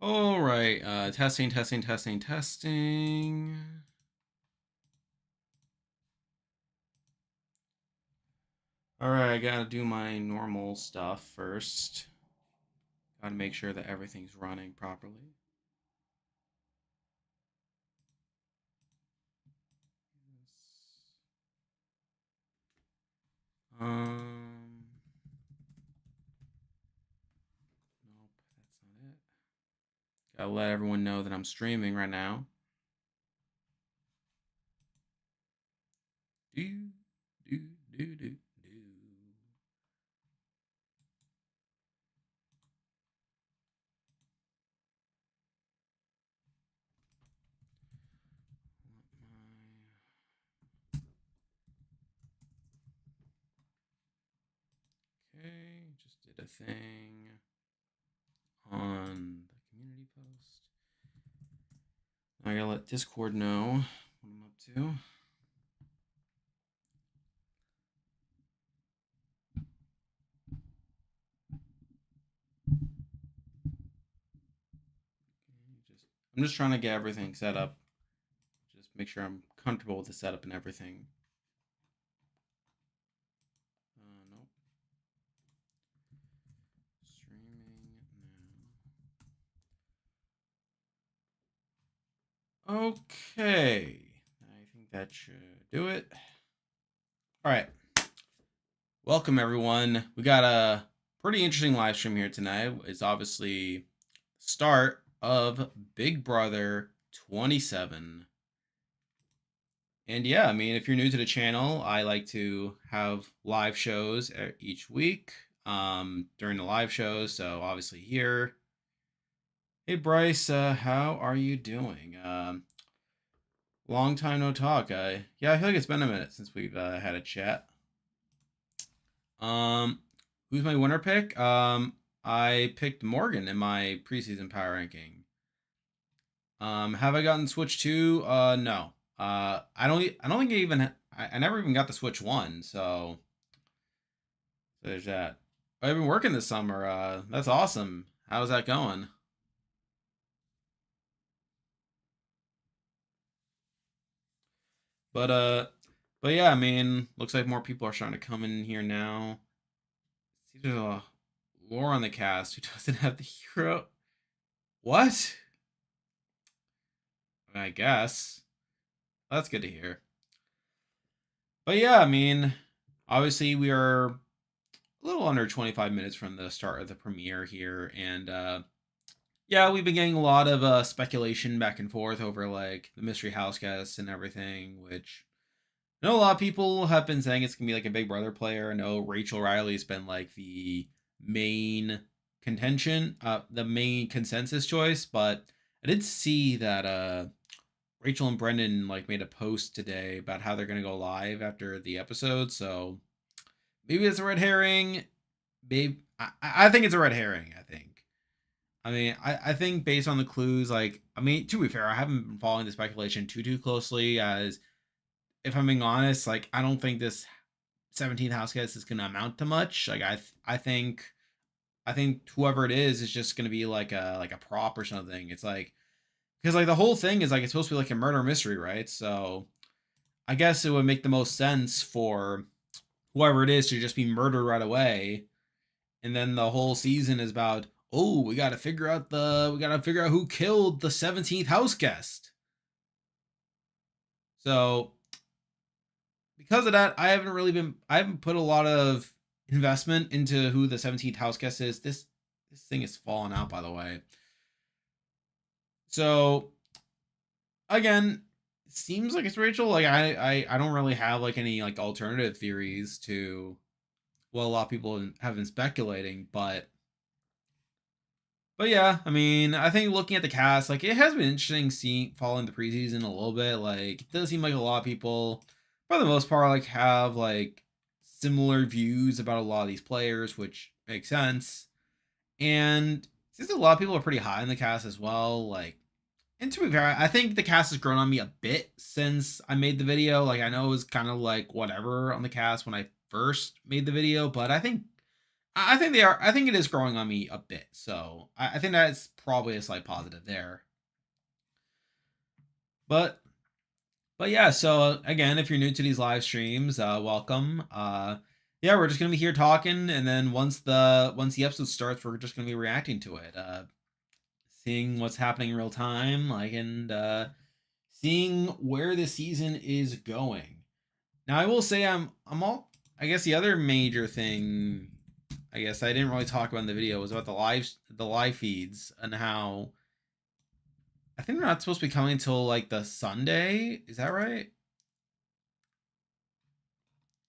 All right, testing, testing, testing, testing. All right, I gotta do my normal stuff first. Gotta make sure that everything's running properly. Nope, that's not it. Gotta let everyone know that I'm streaming right now. Do, do, do, do, do. Okay, just did a thing on the community post. I gotta let Discord know what I'm up to. I'm just trying to get everything set up. Just make sure I'm comfortable with the setup and everything. Nope. Streaming now. Okay. I think that should do it. All right. Welcome, everyone. We got a pretty interesting live stream here tonight. It's obviously the start of Big Brother 27. And yeah, I mean, if you're new to the channel, I like to have live shows each week during the live shows. So obviously here. Hey, Bryce, how are you doing? Long time no talk. Yeah, I feel like it's been a minute since we've had a chat. Who's my winner pick? I picked Morgan in my preseason power ranking. Have I gotten Switch 2? No. I don't think I never even got the Switch 1, so there's that. I've been working this summer. That's awesome. How's that going? But but yeah, I mean, looks like more people are starting to come in here now. See, there's a lore on the cast who doesn't have the hero. What? I guess. That's good to hear. But yeah, I mean, obviously we are a little under 25 minutes from the start of the premiere here, and yeah, we've been getting a lot of speculation back and forth over like the mystery house guests and everything, which I know a lot of people have been saying it's gonna be like a Big Brother player. I know Rachel Riley's been like the main the main consensus choice, but I did see that Rachel and Brendan like made a post today about how they're gonna go live after the episode. So maybe it's a red herring. Maybe I think it's a red herring. I think. I mean, I think based on the clues, like I mean, to be fair, I haven't been following the speculation too closely. As if I'm being honest, like I don't think this 17th house guest is gonna amount to much. Like I think whoever it is just gonna be like a prop or something. It's like because like the whole thing is like it's supposed to be like a murder mystery, right? So I guess it would make the most sense for whoever it is to just be murdered right away, and then the whole season is about we got to figure out who killed the 17th house guest. So because of that, I haven't put a lot of investment into who the 17th house guest is. This thing is falling out, by the way. So again, it seems like it's Rachel. Like I don't really have like any like alternative theories to what a lot of people have been speculating, but yeah, I mean, I think looking at the cast, like it has been interesting seeing following the preseason a little bit. Like it does seem like a lot of people, for the most part, like have like similar views about a lot of these players, which makes sense. And it seems like a lot of people are pretty high in the cast as well. Like, and to be fair, I think the cast has grown on me a bit since I made the video. Like I know it was kind of like whatever on the cast when I first made the video, but I think I think they are. I think it is growing on me a bit. So I think that's probably a slight positive there. But yeah. So again, if you're new to these live streams, welcome. Yeah, we're just gonna be here talking, and then once the episode starts, we're just gonna be reacting to it, seeing what's happening in real time, like, and seeing where the season is going. Now, I will say I'm all. I guess the other major thing, I guess I didn't really talk about in the video, was about the live feeds and how I think they're not supposed to be coming until like the Sunday. Is that right?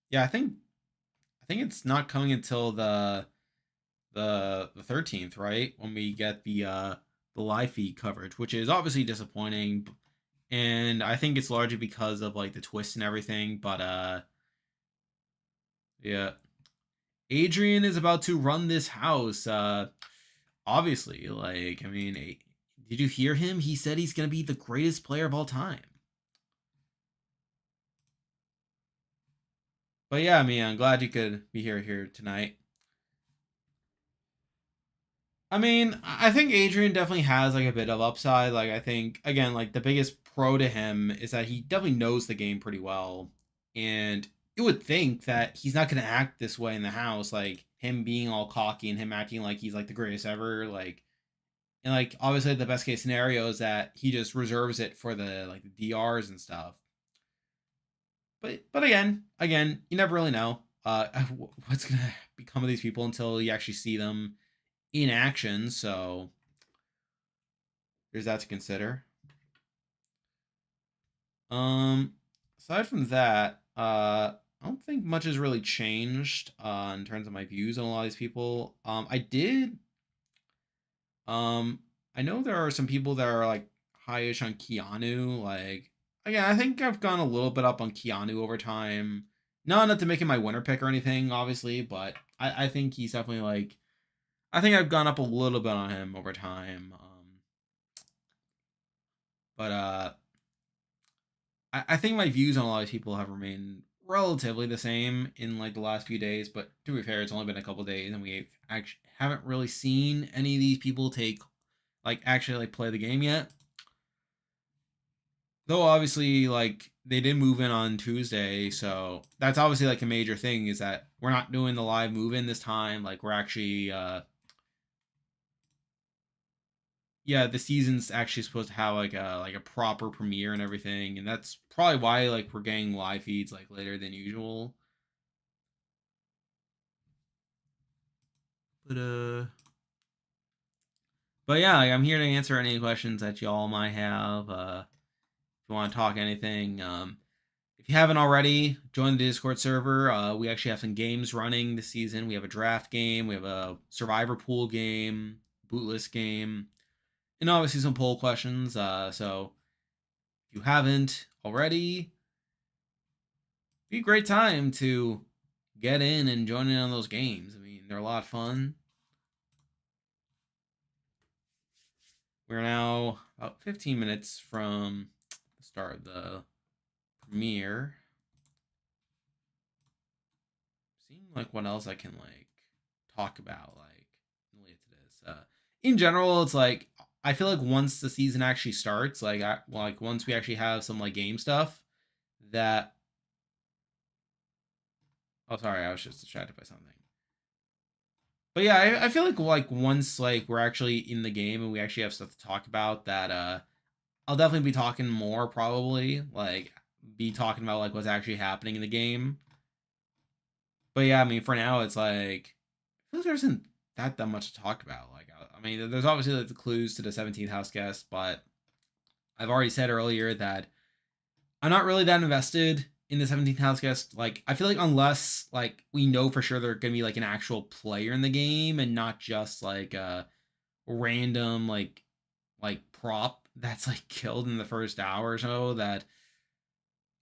Yeah, I think it's not coming until the 13th, right? When we get the live feed coverage, which is obviously disappointing, and I think it's largely because of like the twist and everything. But yeah, Adrian is about to run this house. Obviously, like, I mean, did you hear him? He said he's gonna be the greatest player of all time. But yeah, I mean, I'm glad you could be here tonight. I mean, I think Adrian definitely has like a bit of upside. Like, I think again, like the biggest pro to him is that he definitely knows the game pretty well, and you would think that he's not going to act this way in the house, like him being all cocky and him acting like he's like the greatest ever. Like, and like obviously the best case scenario is that he just reserves it for the like the DRs and stuff. But again, you never really know what's gonna become of these people until you actually see them in action. So there's that to consider. Um, Aside from that, I don't think much has really changed in terms of my views on a lot of these people. I did. I know there are some people that are like highish on Keanu. Like, again, I think I've gone a little bit up on Keanu over time. Not to make him my winner pick or anything, obviously, but I think he's definitely like. I think I've gone up a little bit on him over time. But I think my views on a lot of people have remained relatively the same in like the last few days. But to be fair, it's only been a couple days, and we actually haven't really seen any of these people take like actually like play the game yet. Though obviously like they did move in on Tuesday, so that's obviously like a major thing is that we're not doing the live move in this time. Like we're actually yeah, the season's actually supposed to have like a proper premiere and everything, and that's probably why like we're getting live feeds like later than usual. But yeah, like, I'm here to answer any questions that y'all might have. If you want to talk anything, if you haven't already, join the Discord server. We actually have some games running this season. We have a draft game, we have a survivor pool game, bootless game, and obviously some poll questions. So if you haven't already, be a great time to get in and join in on those games. I mean, they're a lot of fun. We're now about 15 minutes from the start of the premiere. Seeing like what else I can like talk about like related to this. In general, it's like I feel like once the season actually starts, like once we actually have some like game stuff that. Oh, sorry, I was just distracted by something. But yeah, I feel like once like we're actually in the game and we actually have stuff to talk about, that I'll definitely be talking more, probably like be talking about like what's actually happening in the game. But yeah, I mean, for now, it's like I feel like there isn't that much to talk about. Like, I mean, there's obviously like the clues to the 17th house guest, but I've already said earlier that I'm not really that invested in the 17th house guest. Like, I feel like unless like we know for sure they're gonna be like an actual player in the game and not just like a random like prop that's like killed in the first hour or so, that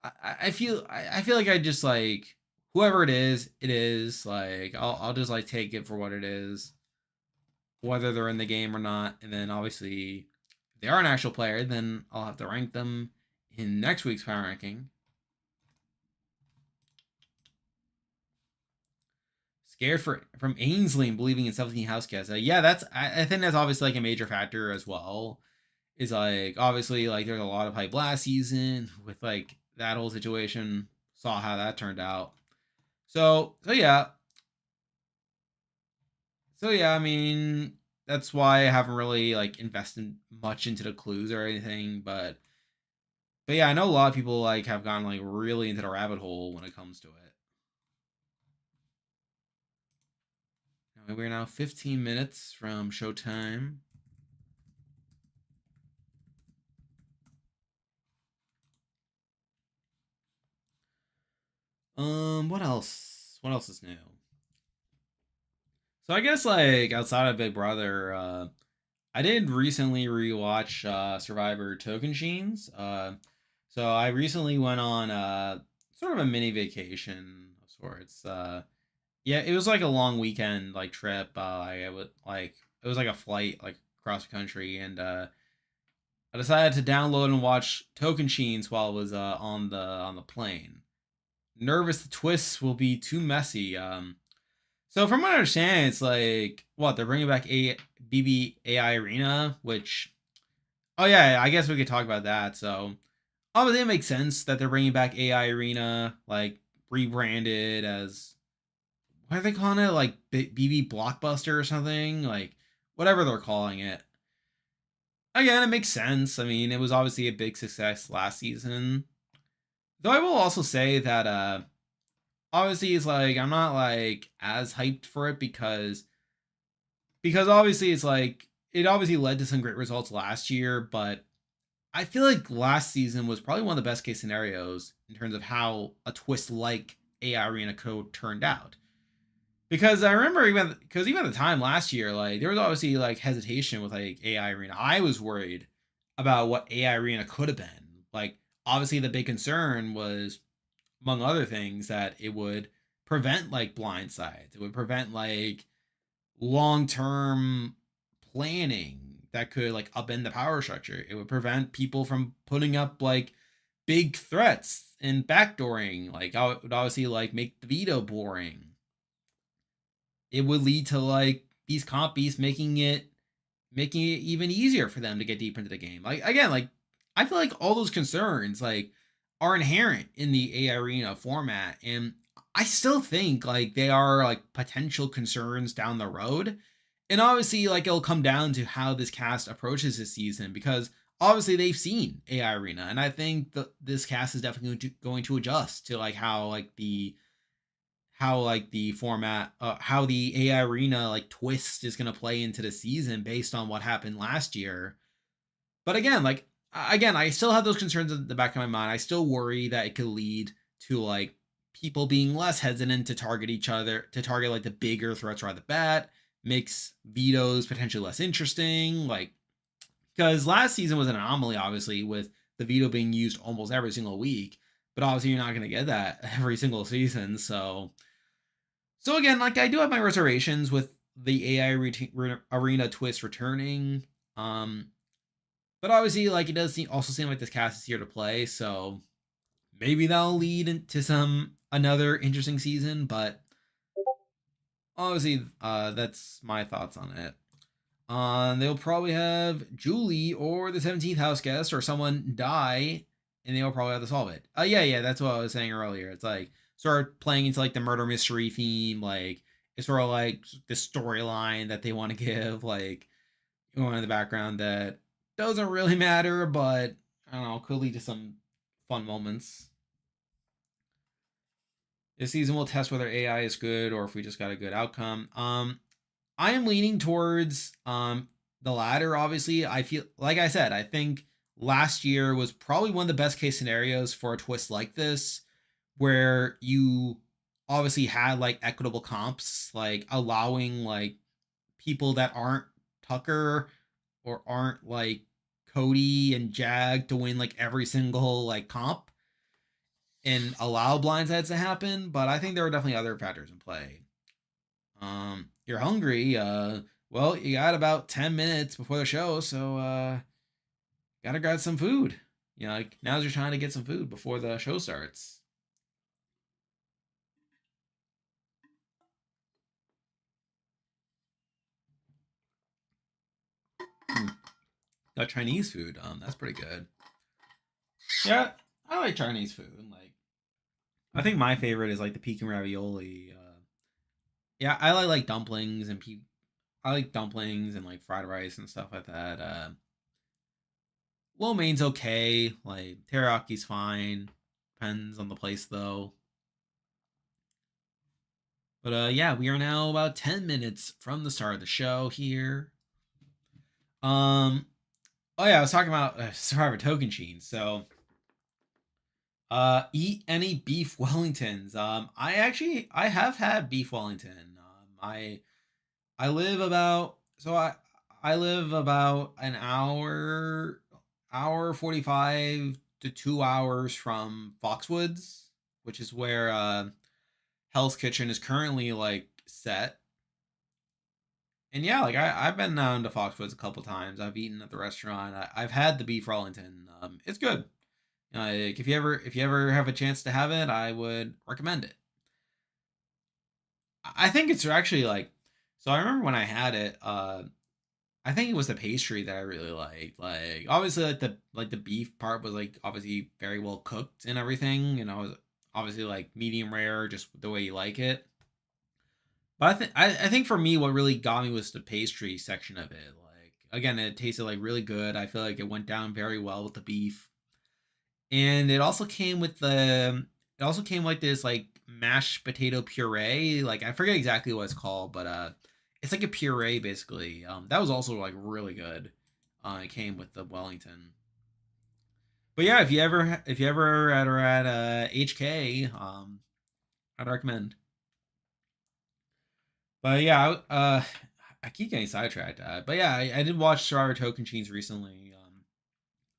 I feel like I just like whoever it is like I'll just like take it for what it is, whether they're in the game or not, and then obviously if they are an actual player, then I'll have to rank them in next week's power ranking. scared from Ainsley and believing in 17 house cats. Yeah, I think that's obviously like a major factor as well. Is like obviously like there's a lot of hype last season with like that whole situation. Saw how that turned out. So yeah, I mean that's why I haven't really like invested much into the clues or anything. But yeah, I know a lot of people like have gone like really into the rabbit hole when it comes to it. We're now 15 minutes from showtime. What else? What else is new? So I guess like outside of Big Brother, I did recently rewatch Survivor Token Sheens. So I recently went on sort of a mini vacation of sorts. Yeah, it was like a long weekend like trip. I would like it was like a flight like across the country, and I decided to download and watch Token Sheens while it was on the plane. Nervous the twists will be too messy. So from what I understand, it's like what they're bringing back a BB AI Arena, which oh yeah, I guess we could talk about that. So obviously it makes sense that they're bringing back AI Arena, like rebranded as what are they calling it, like BB Blockbuster or something, like whatever they're calling it. Again, it makes sense. I mean, it was obviously a big success last season. Though I will also say that obviously it's like I'm not like as hyped for it because obviously it's like it obviously led to some great results last year, but I feel like last season was probably one of the best case scenarios in terms of how a twist like AI Arena Code turned out. Because I remember even at the time last year, like there was obviously like hesitation with like AI Arena. I was worried about what AI Arena could have been. Like obviously the big concern was among other things that it would prevent like blindsides. It would prevent like long-term planning that could like upend the power structure. It would prevent people from putting up like big threats and backdooring. Like it would obviously like make the veto boring. It would lead to like these compies making it even easier for them to get deep into the game. Like again, like I feel like all those concerns like are inherent in the AI Arena format, and I still think like they are like potential concerns down the road. And obviously, like it'll come down to how this cast approaches this season because obviously they've seen AI Arena, and I think this cast is definitely going to adjust to like how the format how the AI Arena like twist is going to play into the season based on what happened last year. But again, I still have those concerns in the back of my mind. I still worry that it could lead to like people being less hesitant to target each other, to target like the bigger threats right off the bat, makes vetoes potentially less interesting. Like because last season was an anomaly, obviously, with the veto being used almost every single week. But obviously, you're not going to get that every single season. So again, like I do have my reservations with the Arena twist returning. Um, but obviously, like it does also seem like this cast is here to play, so maybe that'll lead into some another interesting season. But obviously, that's my thoughts on it. They'll probably have Julie or the 17th house guest or someone die, and they'll probably have to solve it. Yeah, that's what I was saying earlier. It's like sort of playing into like the murder mystery theme, like it's sort of like the storyline that they want to give, like going in the background that doesn't really matter, but I don't know, could lead to some fun moments. This season will test whether AI is good or if we just got a good outcome. I am leaning towards the latter. Obviously, I feel like I said, I think last year was probably one of the best case scenarios for a twist like this, where you obviously had like equitable comps, like allowing like people that aren't Tucker or aren't like Cody and Jag to win like every single like comp and allow blindsides to happen. But I think there are definitely other factors in play. You're hungry. Well, you got about 10 minutes before the show, so gotta grab some food. You know, like now's your time to get some food before the show starts. Hmm. Got Chinese food. That's pretty good. Yeah, I like Chinese food. Like, I think my favorite is like the Peking ravioli. Yeah, I like dumplings and I like dumplings and like fried rice and stuff like that. Lo mein's okay. Like teriyaki fine. Depends on the place though. But yeah, we are now about 10 minutes from the start of the show here. Um, oh yeah, I was talking about Survivor Token Sheen. So, eat any beef Wellingtons. I have had beef Wellington. I live about I live about an hour 45 to 2 hours from Foxwoods, which is where Hell's Kitchen is currently like set. And yeah, like I've been down to Foxwoods a couple times. I've eaten at the restaurant. I've had the beef Wellington. It's good. Like if you ever have a chance to have it, I would recommend it. I think it's actually like so. I remember when I had it. I think it was the pastry that I really liked. Like obviously, like the beef part was like obviously very well cooked and everything. You know, obviously like medium rare, just the way you like it. But I think for me, what really got me was the pastry section of it. Like again, it tasted like really good. I feel like it went down very well with the beef, and it also came like this like mashed potato puree. Like I forget exactly what it's called, but it's like a puree basically. That was also like really good. It came with the Wellington. But yeah, if you ever are at HK, I'd recommend. But yeah, I keep getting sidetracked. But yeah, I did watch Survivor Token Chains recently.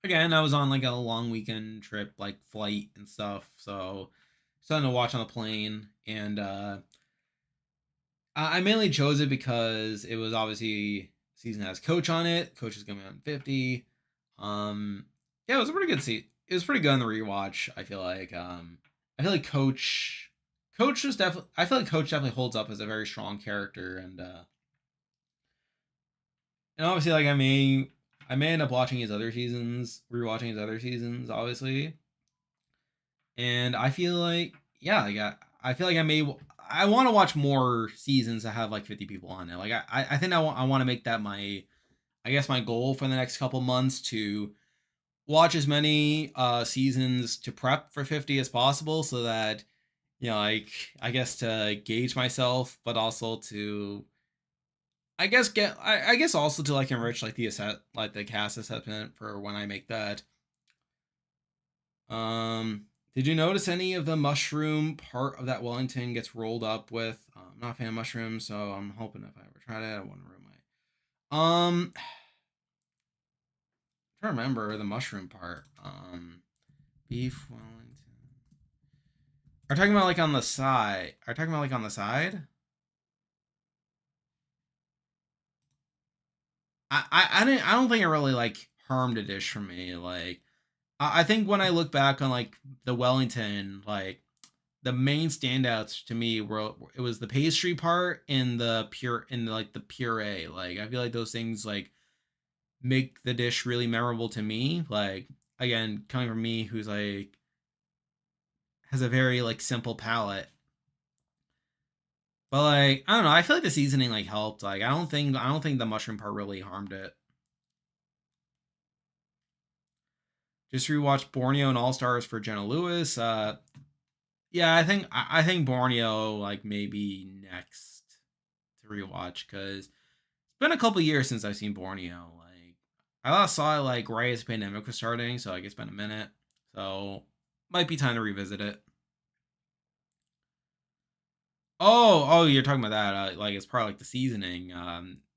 Again, I was on like a long weekend trip, like flight and stuff, so something to watch on the plane. And I mainly chose it because it was obviously season has Coach on it. Coach is coming on 50. Yeah, it was a pretty good seat. It was pretty good on the rewatch. I feel like Coach was definitely. I feel like Coach definitely holds up as a very strong character, and obviously like I may end up watching his other seasons, rewatching his other seasons, obviously. And I feel like yeah, like I feel like I want to watch more seasons that have like 50 people on it. Like I think I want to make that my I guess my goal for the next couple months to watch as many seasons to prep for 50 as possible so that you know like I guess to gauge myself but also to I guess also to like enrich like the cast assessment for when I make that. Did you notice any of the mushroom part of that Wellington gets rolled up with? I'm not a fan of mushrooms, so I'm hoping if I ever try it, I wouldn't ruin my. I'm trying to remember the mushroom part. Beef Wellington. Are you talking about like on the side? Are you talking about like on the side? I don't think it really like harmed a dish for me. Like I think when I look back on like the Wellington, like the main standouts to me were it was the pastry part and like the puree. Like I feel like those things like make the dish really memorable to me. Like again, coming from me who's like has a very like simple palate. But like I don't know, I feel like the seasoning like helped. Like I don't think the mushroom part really harmed it. Just rewatched Borneo and All Stars for Jenna Lewis. Yeah, I think Borneo like maybe next to rewatch because it's been a couple years since I've seen Borneo. Like I last saw it like right as the pandemic was starting, so I guess it's been a minute. So might be time to revisit it. Oh, you're talking about that? Like it's part of like the seasoning.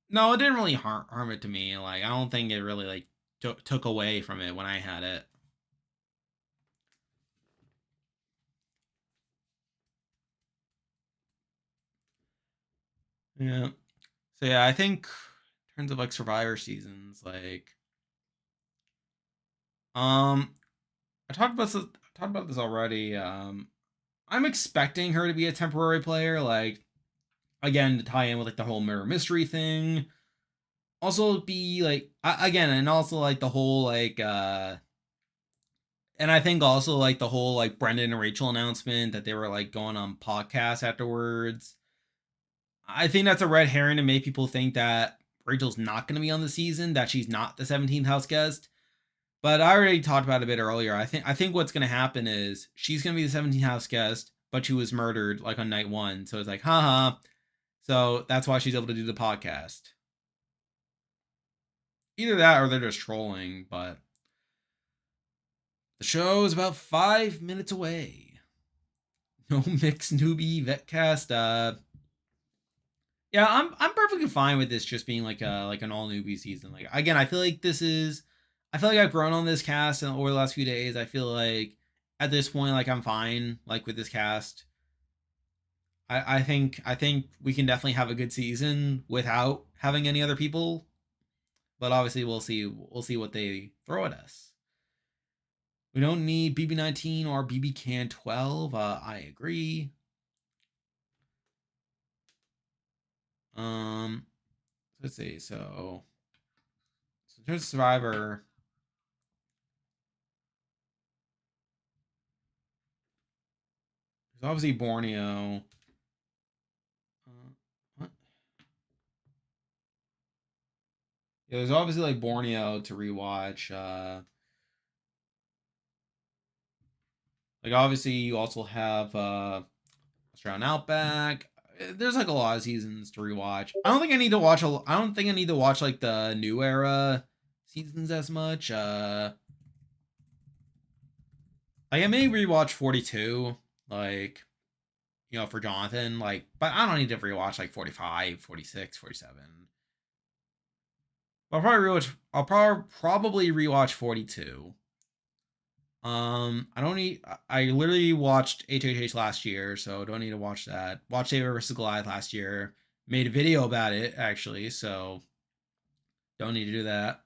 No, it didn't really harm it to me. Like I don't think it really like took away from it when I had it. Yeah. So yeah, I think in terms of like Survivor seasons, like um, I talked about this already. I'm expecting her to be a temporary player, like again to tie in with like the whole mirror mystery thing. also be like again, and also like the whole and I think also like the whole like Brendan and Rachel announcement that they were like going on podcasts afterwards. I think that's a red herring to make people think that Rachel's not going to be on the season, that she's not the 17th house guest. But I already talked about it a bit earlier. I think what's going to happen is she's going to be the 17th house guest, but she was murdered like on night one. So it's like, haha. So that's why she's able to do the podcast. Either that or they're just trolling, but the show is about 5 minutes away. No mixed newbie vetcast. Yeah, I'm perfectly fine with this just being like an all newbie season. Like again, I feel like I've grown on this cast and over the last few days. I feel like at this point, like I'm fine like with this cast. I think we can definitely have a good season without having any other people. But obviously we'll see what they throw at us. We don't need BB19 or BB Can 12. I agree. Um, let's see. So there's Survivor. There's obviously Borneo. What? Yeah, there's obviously like Borneo to rewatch. Like obviously you also have Australian Outback. There's like a lot of seasons to rewatch. I don't think I need to watch like the new era seasons as much. Like I may rewatch 42, like for Jonathan, like, but I don't need to rewatch like 45, 46, 47. I'll probably rewatch 42. I don't need. I literally watched HHH last year, so don't need to watch that. Watched David vs Goliath last year. Made a video about it actually, so don't need to do that.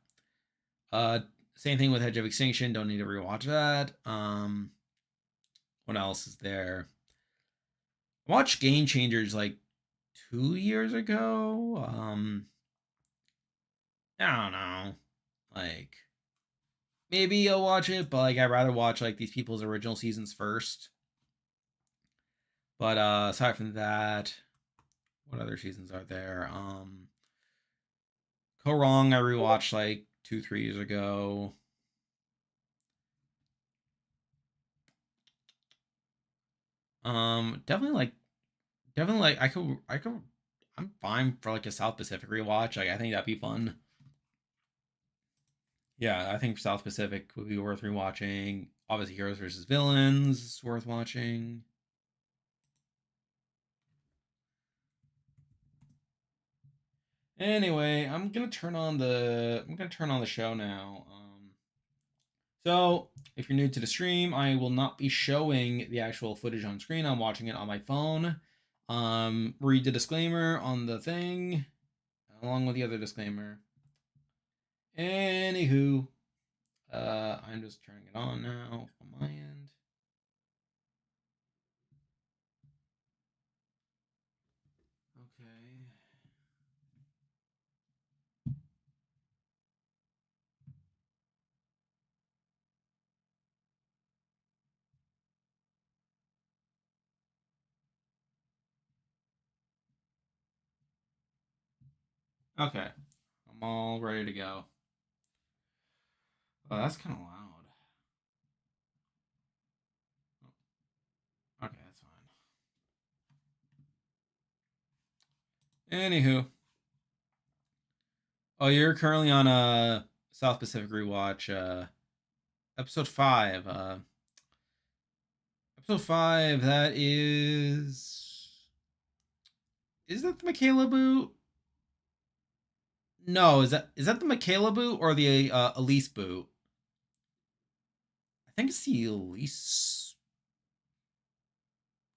Uh, Same thing with Edge of Extinction. Don't need to rewatch that. What else is there? I watched Game Changers like 2 years ago. I don't know. Like maybe I'll watch it, but like I'd rather watch like these people's original seasons first. But aside from that, what other seasons are there? Go Wrong I rewatched like 2 3 years ago. Definitely like I could I'm fine for like a South Pacific rewatch. Like I think that'd be fun. Yeah, I think South Pacific would be worth rewatching. Obviously, Heroes versus Villains is worth watching. Anyway, I'm gonna turn on the show now. So if you're new to the stream, I will not be showing the actual footage on screen. I'm watching it on my phone. Read the disclaimer on the thing, along with the other disclaimer. Anywho, I'm just turning it on now on my end. Okay. Okay. I'm all ready to go. Oh, that's kind of loud. Okay, that's fine. Anywho, oh, you're currently on a South Pacific rewatch, episode 5. Episode 5. That is that the Michaela boot? No, is that the Michaela boot or the Elise boot? I think it's the Elise.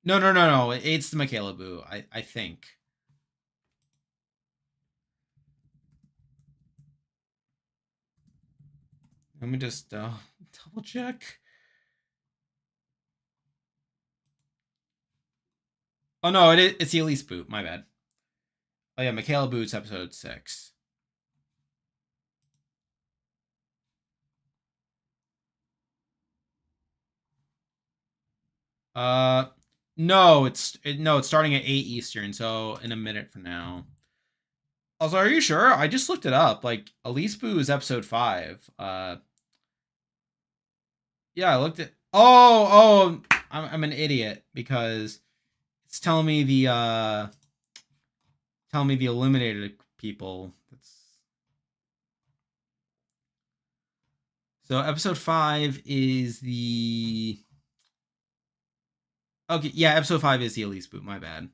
No, no, no, no. It's the Michaela boot. I think. Let me just double check. Oh no, it's the Elise boot. My bad. Oh yeah, Michaela Boots episode 6. Uh, no, it's starting at 8 Eastern, so in a minute from now. Also, are you sure? I just looked it up. Like, Elise Boo is episode 5. Yeah, I looked at. I'm an idiot because it's telling me the eliminated people. That's so episode 5 is the. Okay, yeah, episode 5 is the Elise Boot. My bad.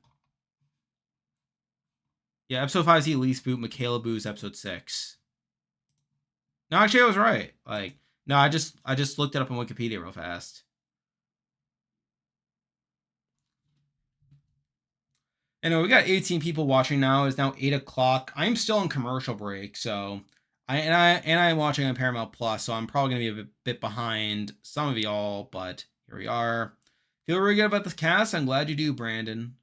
Yeah, episode 5 is the Elise Boot. Michaela Boo's episode 6. No, actually, I was right. Like, no, I just looked it up on Wikipedia real fast. Anyway, we got 18 people watching now. It's now 8 o'clock. I'm still on commercial break, so I'm watching on Paramount Plus, so I'm probably gonna be a bit behind some of y'all, but here we are. Feel really good about this cast. I'm glad you do, Brandon.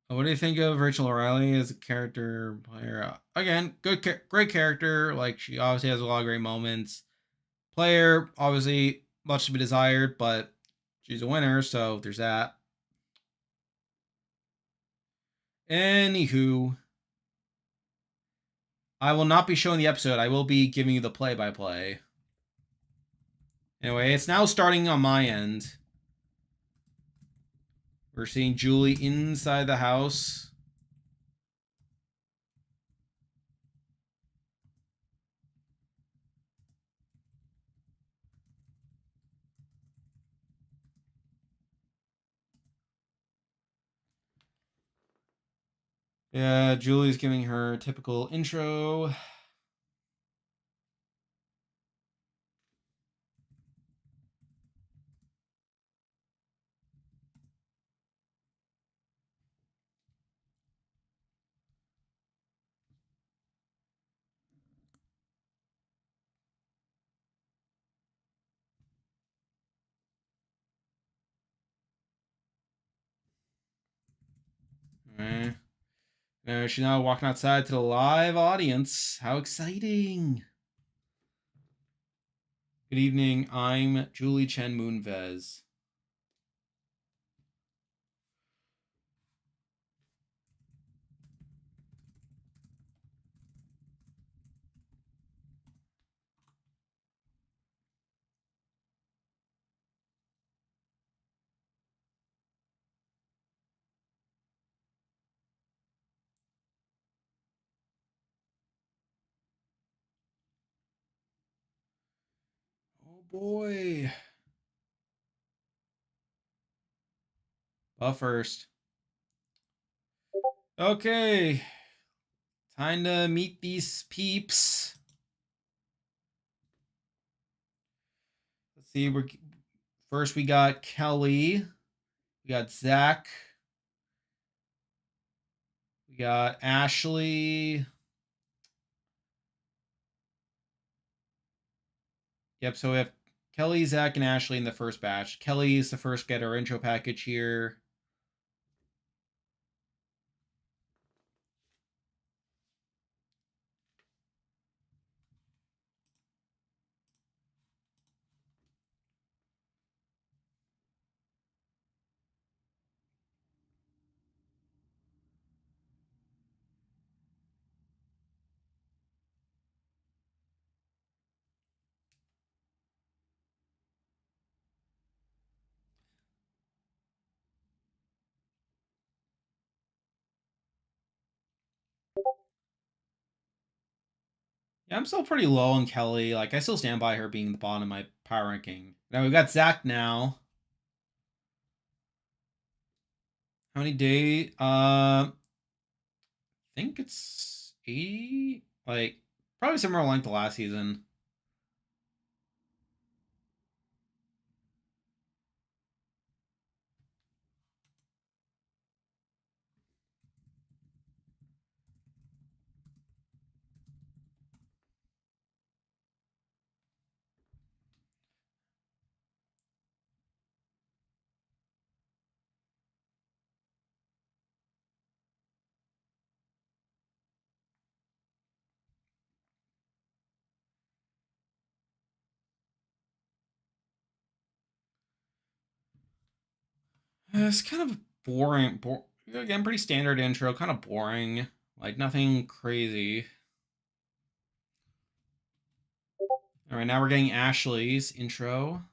What do you think of Rachel O'Reilly as a character player? Again, great character. Like, she obviously has a lot of great moments. Player, obviously much to be desired, but she's a winner, so there's that. Anywho, I will not be showing the episode. I will be giving you the play-by-play. Anyway, it's now starting on my end. We're seeing Julie inside the house. Yeah, Julie's giving her typical intro. Alright. She's now walking outside to the live audience. How exciting! Good evening. I'm Julie Chen Moonves. Oh boy. Up first. Okay. Time to meet these peeps. Let's see. First we got Kelly. We got Zach. We got Ashley. Yep, so we have Kelly, Zach, and Ashley in the first batch. Kelly is the first get our intro package here. Yeah, I'm still pretty low on Kelly. Like, I still stand by her being the bottom of my power ranking. Now we've got Zach now. How many days? I think it's 80. Like, probably somewhere along the last season. It's kind of boring. Again, pretty standard intro, kind of boring. Like nothing crazy. All right, now we're getting Ashley's intro.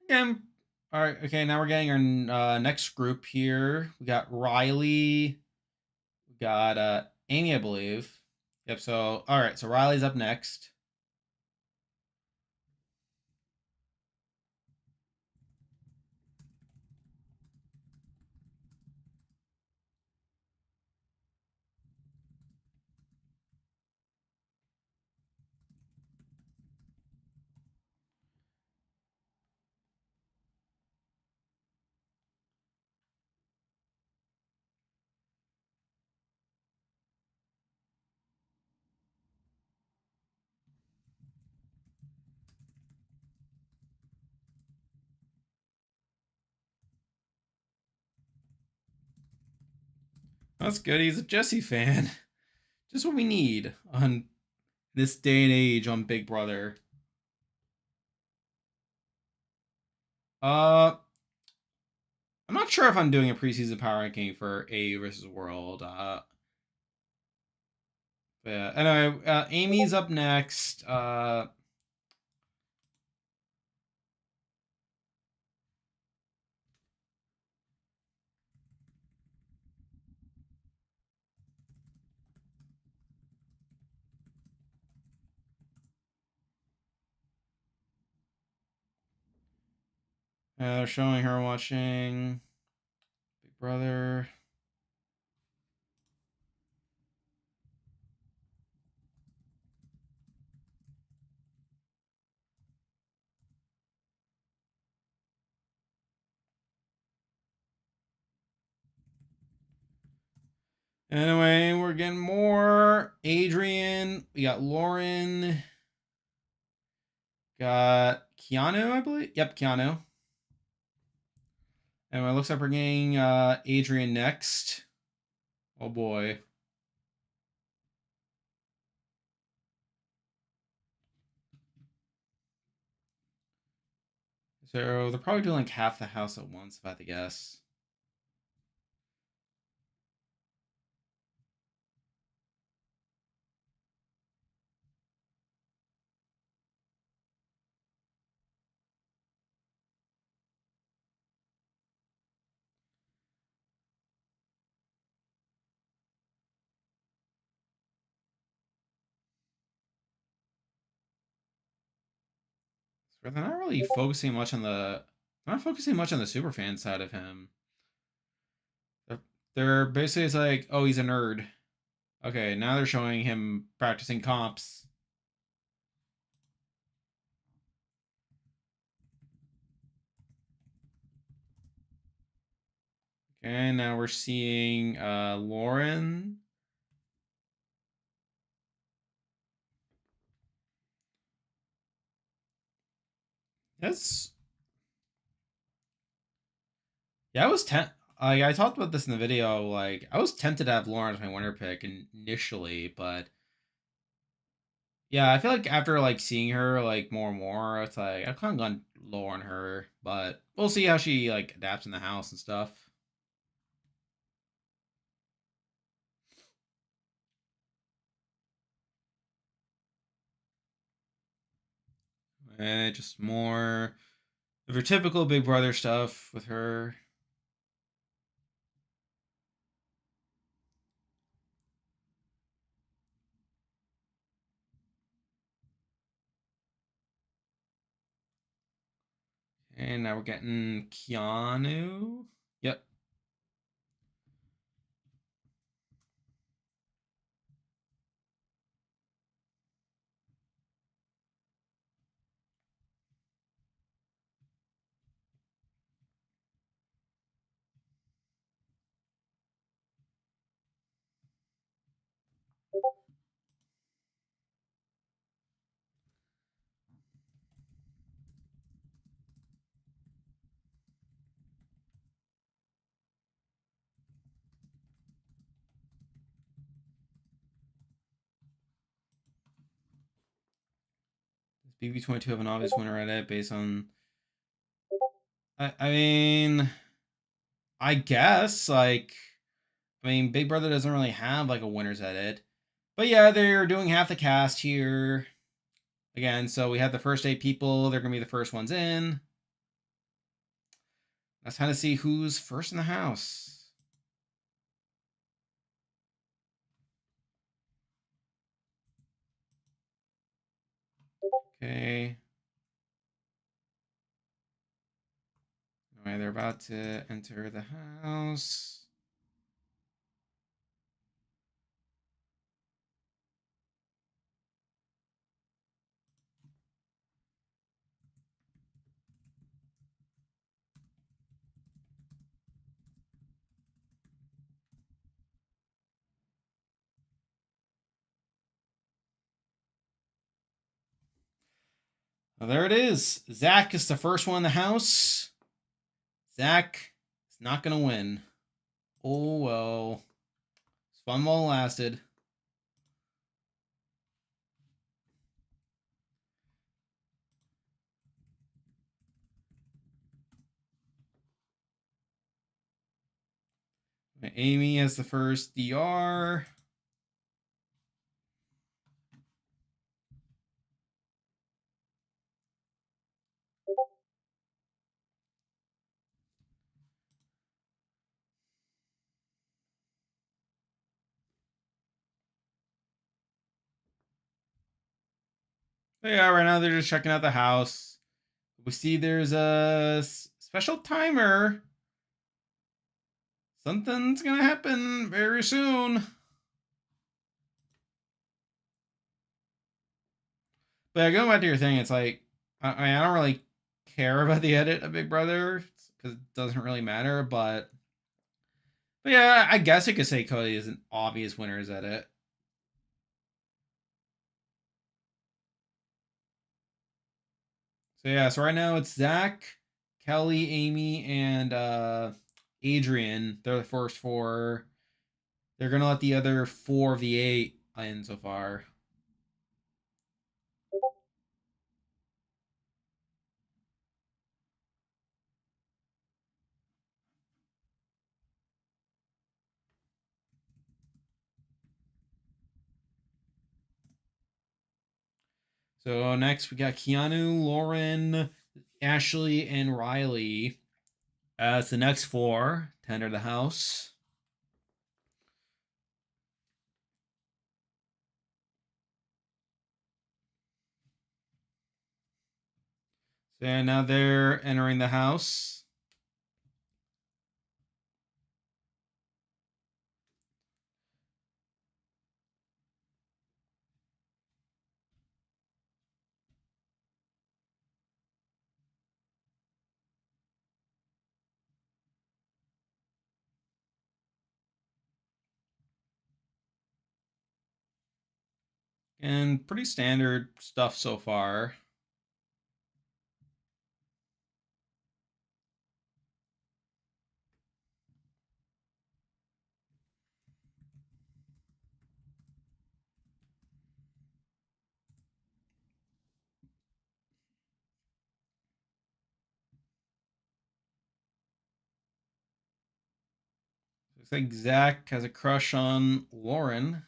Again, all right. Okay, now we're getting our next group here. We got Riley. We got Amy, I believe. Yep. So all right. So Riley's up next. That's good. He's a Jesse fan. Just what we need on this day and age on Big Brother. Uh, I'm not sure if I'm doing a preseason power ranking for A versus World. But yeah. Anyway, Amy's up next. They're showing her watching Big Brother. Anyway, we're getting more. Adrian. We got Lauren. Got Keanu, I believe. Yep, Keanu. And it looks like we're getting Adrian next. Oh boy. So they're probably doing like half the house at once, if I had to guess. So they're not really focusing much on the. They're not focusing much on the superfan side of him. They're, they're basically it's like, oh, he's a nerd. Okay, now they're showing him practicing comps. Okay, now we're seeing Lauren. That's yeah, I was I talked about this in the video. Like, I was tempted to have Lauren as my winner pick initially, but yeah, I feel like after like seeing her like more and more, it's like I've kind of gone low on her. But we'll see how she like adapts in the house and stuff. And just more of your typical Big Brother stuff with her. And now we're getting Keanu. Yep. Does BB22 have an obvious winner at it based on? I mean, I guess like, I mean, Big Brother doesn't really have like a winner's edit, but yeah, they're doing half the cast here again. So we have the first 8 people; they're gonna be the first ones in. Let's kind of see who's first in the house. Okay. All right, they're about to enter the house. Well, there it is. Zach is the first one in the house. Zach is not going to win. Oh, well. It's fun while it lasted. Amy has the first DR. But yeah, right now they're just checking out the house. We see there's a special timer. Something's going to happen very soon. But going back to your thing, it's like, I mean, I don't really care about the edit of Big Brother because it doesn't really matter. But yeah, I guess you could say Cody is an obvious winner's edit. So yeah, so right now it's Zach, Kelly, Amy, and Adrian. They're the first 4. They're gonna let the other 4 of the 8 in so far. So next we got Keanu, Lauren, Ashley, and Riley. It's the next 4 to enter the house. So now they're entering the house. And pretty standard stuff so far. Looks like Zach has a crush on Lauren.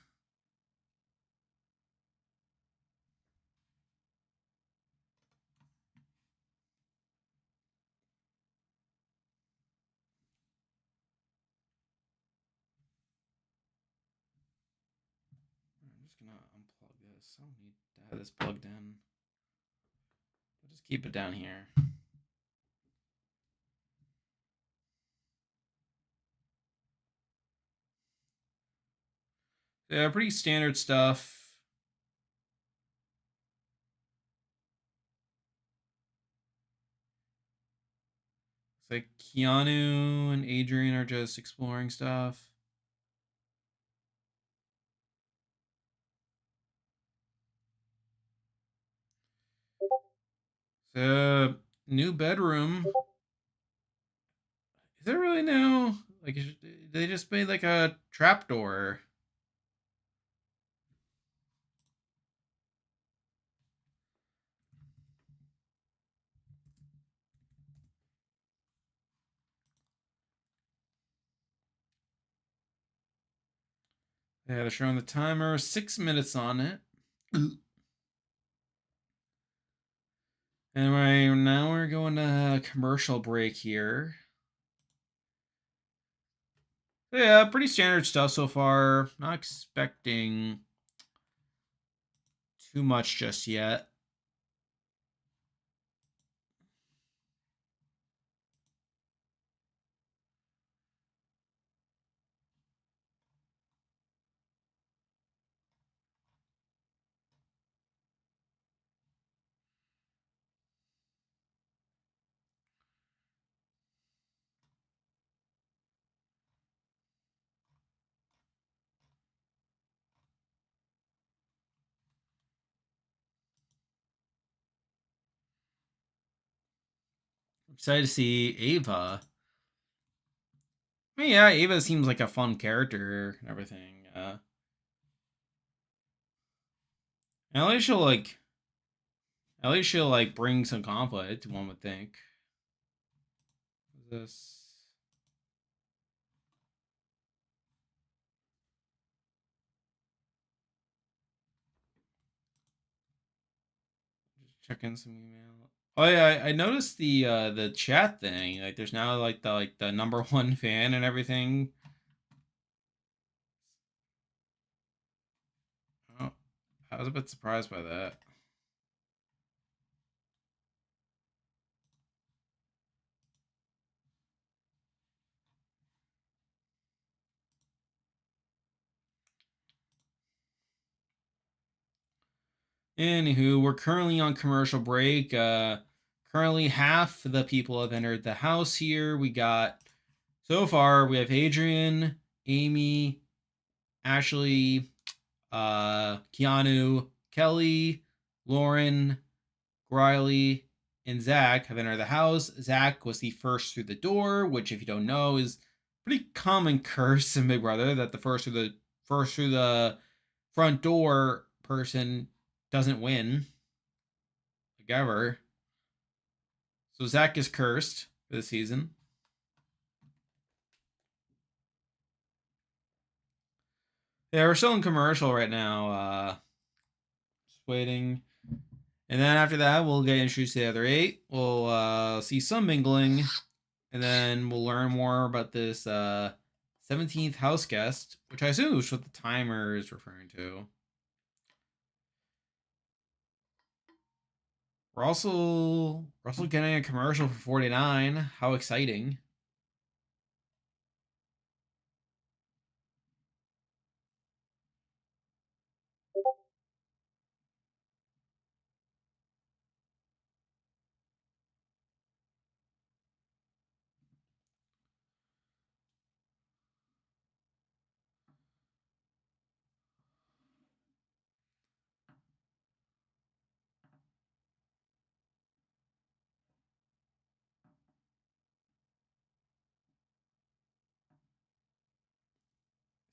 I'm just gonna unplug this. I don't need to have this plugged in. I'll just keep it down here. Yeah, pretty standard stuff. It's like Keanu and Adrian are just exploring stuff. The new bedroom. Is it really new? Like they just made like a trapdoor. They had to show on the timer 6 minutes on it. Anyway, now we're going to a commercial break here. Yeah, pretty standard stuff so far. Not expecting too much just yet. Excited to see Ava. I mean, yeah, Ava seems like a fun character and everything. At least she'll bring some conflict. One would think. This just checking some email. Oh yeah, I noticed the chat thing. Like, there's now like the number one fan and everything. Oh, I was a bit surprised by that. Anywho, we're currently on commercial break. Currently half the people have entered the house here. We got so far we have Adrian, Amy, Ashley, Keanu, Kelly, Lauren, Riley, and Zach have entered the house. Zach was the first through the door, which, if you don't know, is a pretty common curse in Big Brother that the first through the front door person doesn't win, like ever. So Zach is cursed for the season. Yeah, we're still in commercial right now. Just waiting. And then after that, we'll get introduced to the other eight. We'll see some mingling. And then we'll learn more about this 17th house guest, which I assume is what the timer is referring to. We're also getting a commercial for 49. How exciting.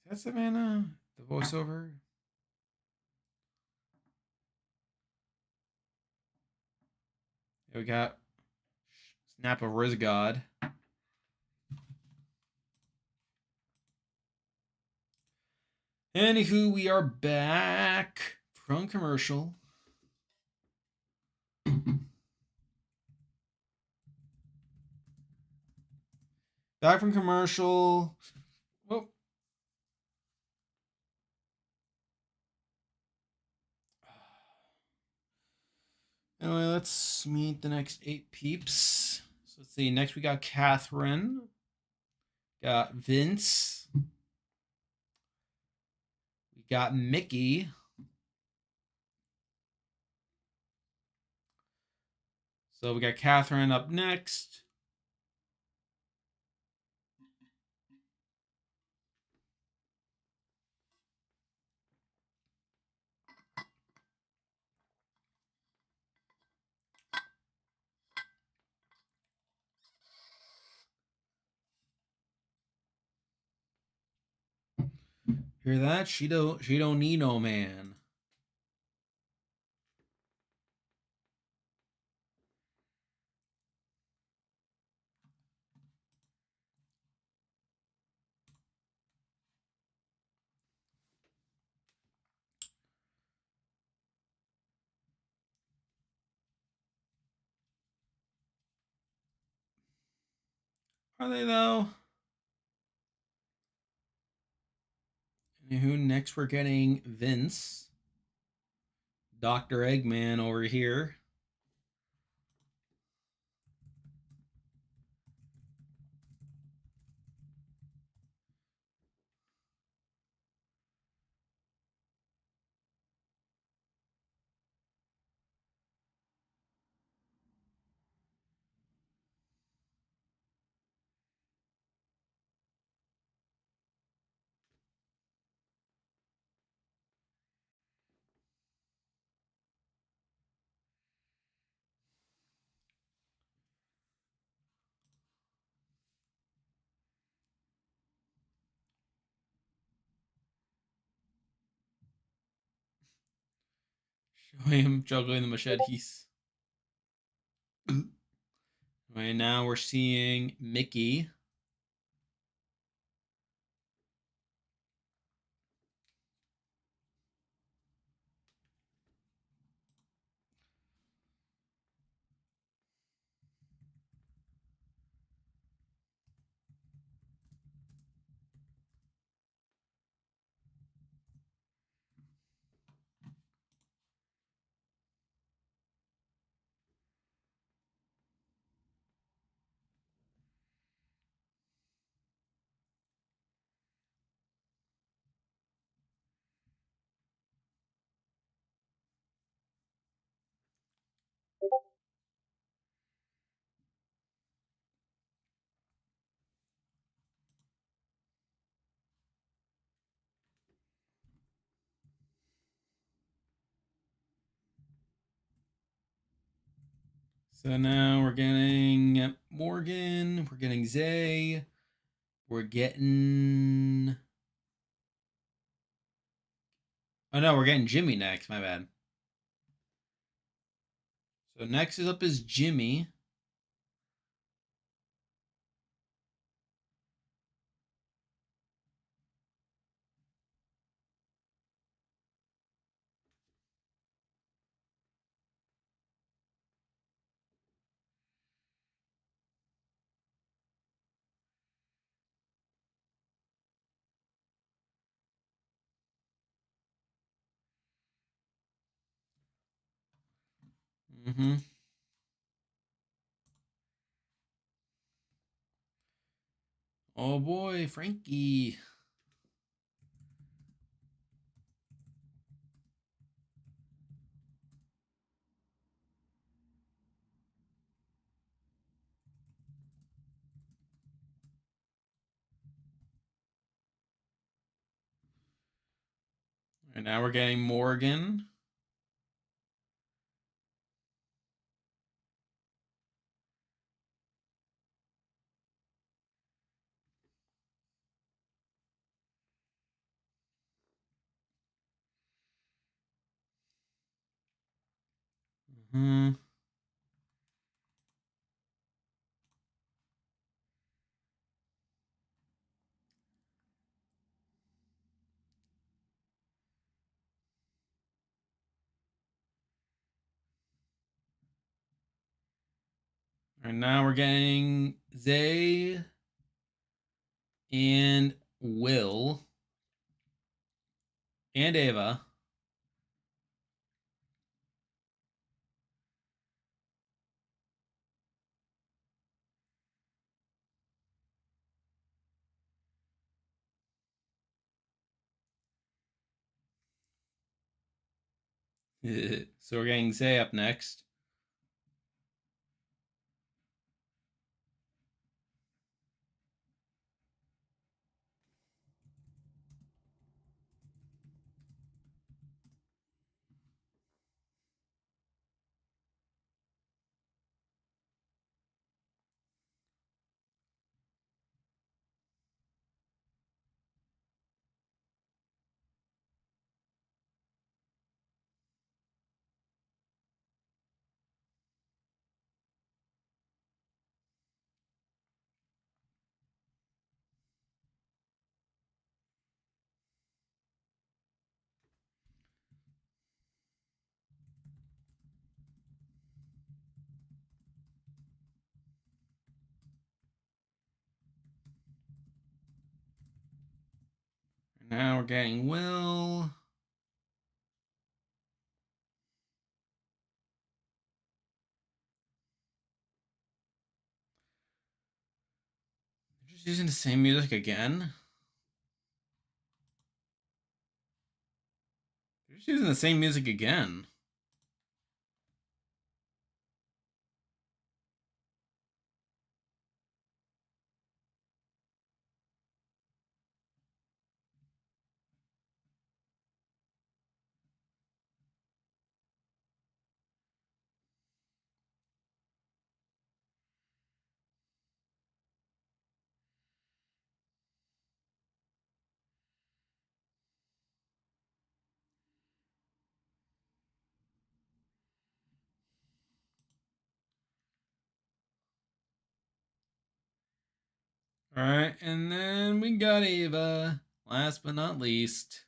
Is that Savannah? The voiceover? Yeah, we got Snap of Rizgod. Anywho, we are back from commercial. Back from commercial. Well, anyway, let's meet the next eight peeps. So let's see. Next, we got Catherine. Got Vince. We got Mickey. So we got Catherine up next. Hear that? She don't need no man. Are they though? And who next? We're getting Vince, Dr. Eggman over here. Showing him juggling the machetes. Right now we're seeing Mickey. So now we're getting Morgan. We're getting Zay. We're getting. Oh no, we're getting Jimmy next. My bad. So next is up is Jimmy. Mm-hmm. Oh boy, Frankie. And now we're getting Morgan. Mm-hmm. And now we're getting Zay and Will and Ava. So we're getting Zay up next. Now we're getting Will. They're just using the same music again. They're just using the same music again. All right, and then we got Ava. Last but not least.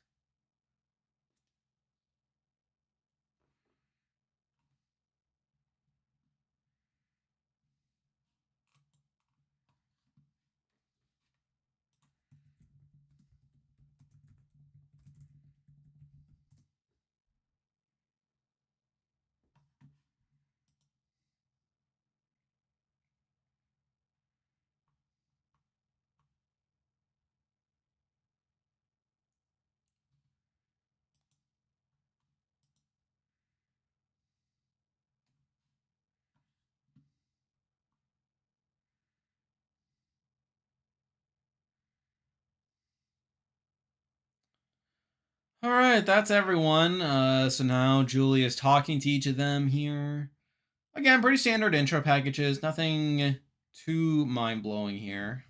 All right, that's everyone. So now Julie is talking to each of them here. Again, pretty standard intro packages. Nothing too mind blowing here.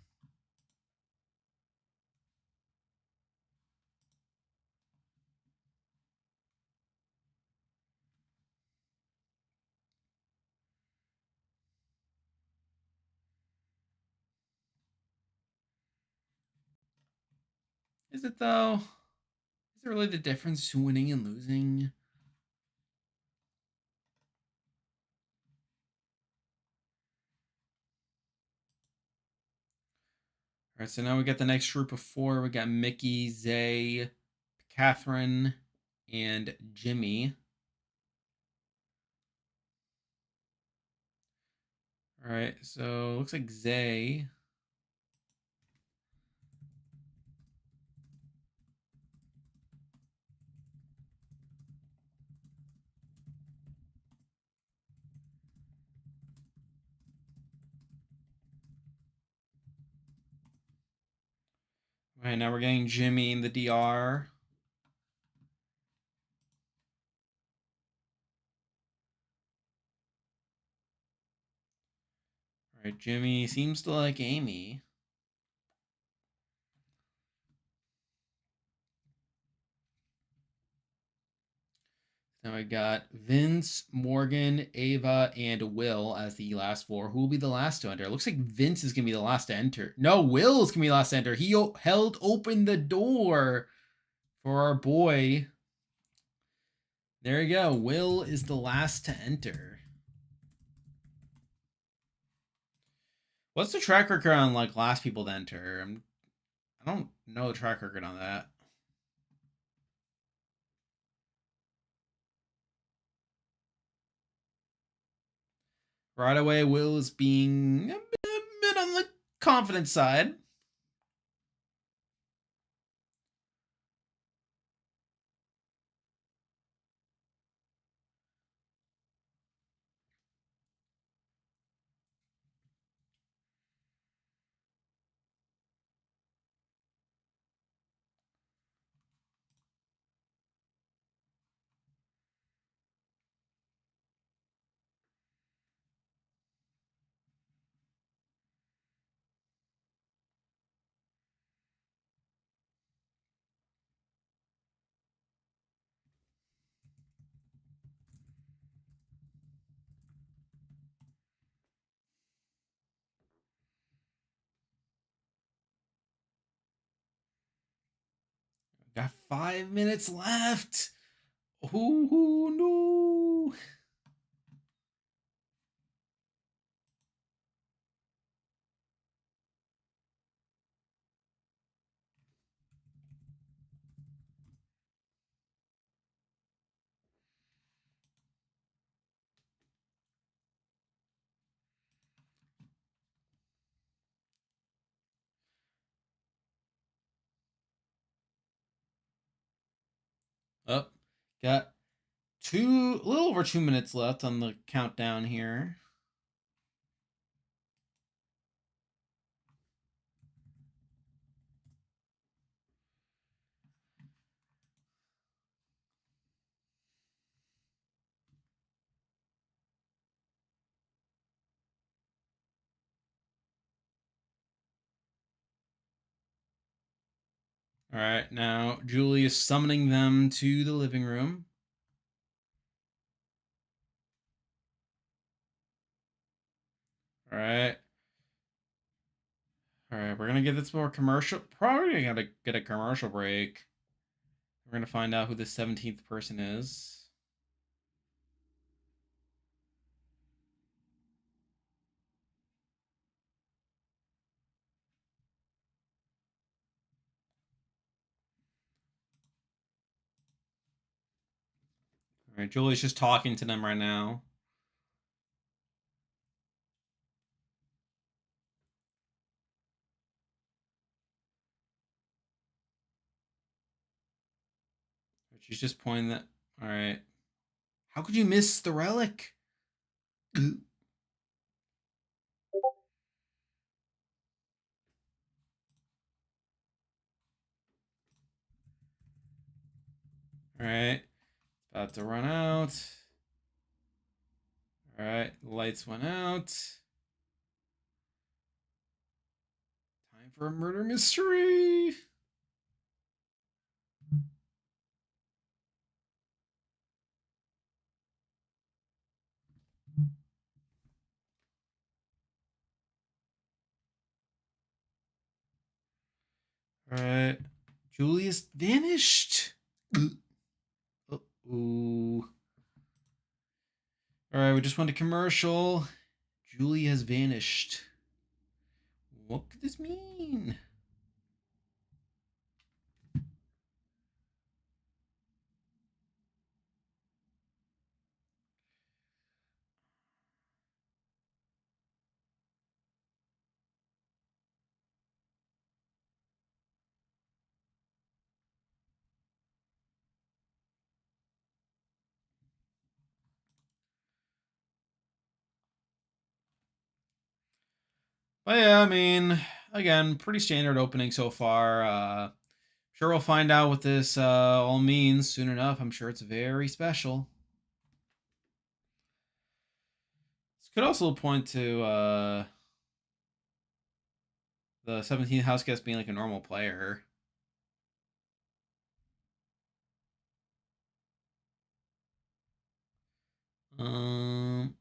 Is it though? Is it really the difference between winning and losing? All right, so now we got the next group of four. We got Mickey, Zay, Catherine, and Jimmy. All right, so looks like Zay. All right, now we're getting Jimmy in the DR. All right, Jimmy seems to like Amy. Now I got Vince, Morgan, Ava, and Will as the last four. Who will be the last to enter? It looks like Vince is going to be the last to enter. No, Will is going to be the last to enter. He held open the door for our boy. There you go. Will is the last to enter. What's the track record on like last people to enter? I don't know the track record on that. Right away, Will is being a bit on the confident side. Got 5 minutes left. Oh no. Oh, got a little over 2 minutes left on the countdown here. All right, now Julie is summoning them to the living room. All right. All right, we're gonna get this more commercial. Probably gonna get a commercial break. We're gonna find out who the 17th person is. All right, Julie's just talking to them right now. She's just pointing that. All right. How could you miss the relic? All right. About to run out. All right. The lights went out. Time for a murder mystery. All right. Julius vanished. Ooh. All right. We just went to commercial. Julie has vanished. What could this mean? But yeah, I mean, again, pretty standard opening so far. Sure, we'll find out what this all means soon enough. I'm sure it's very special. This could also point to the 17th house guest being like a normal player. Um,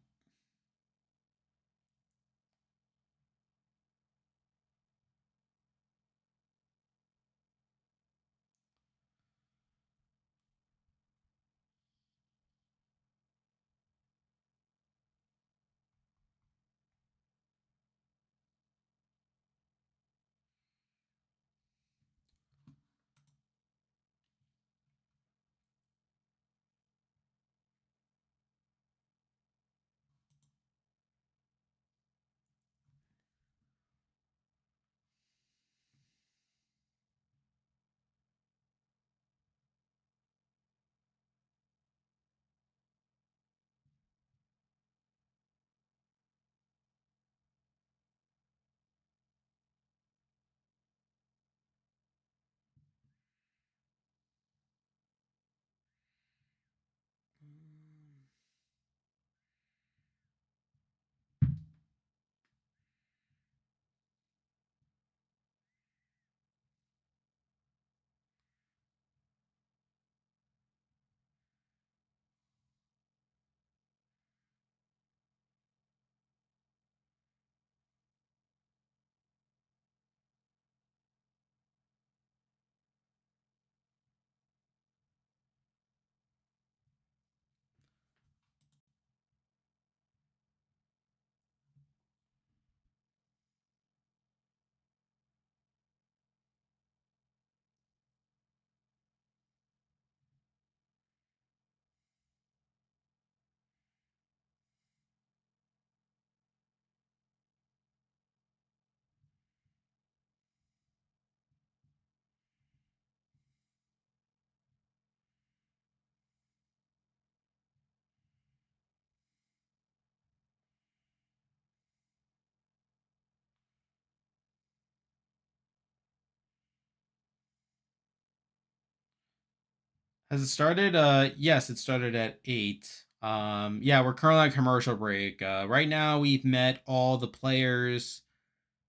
Has it started? Yes, it started at 8. Yeah, we're currently on commercial break. Right now we've met all the players.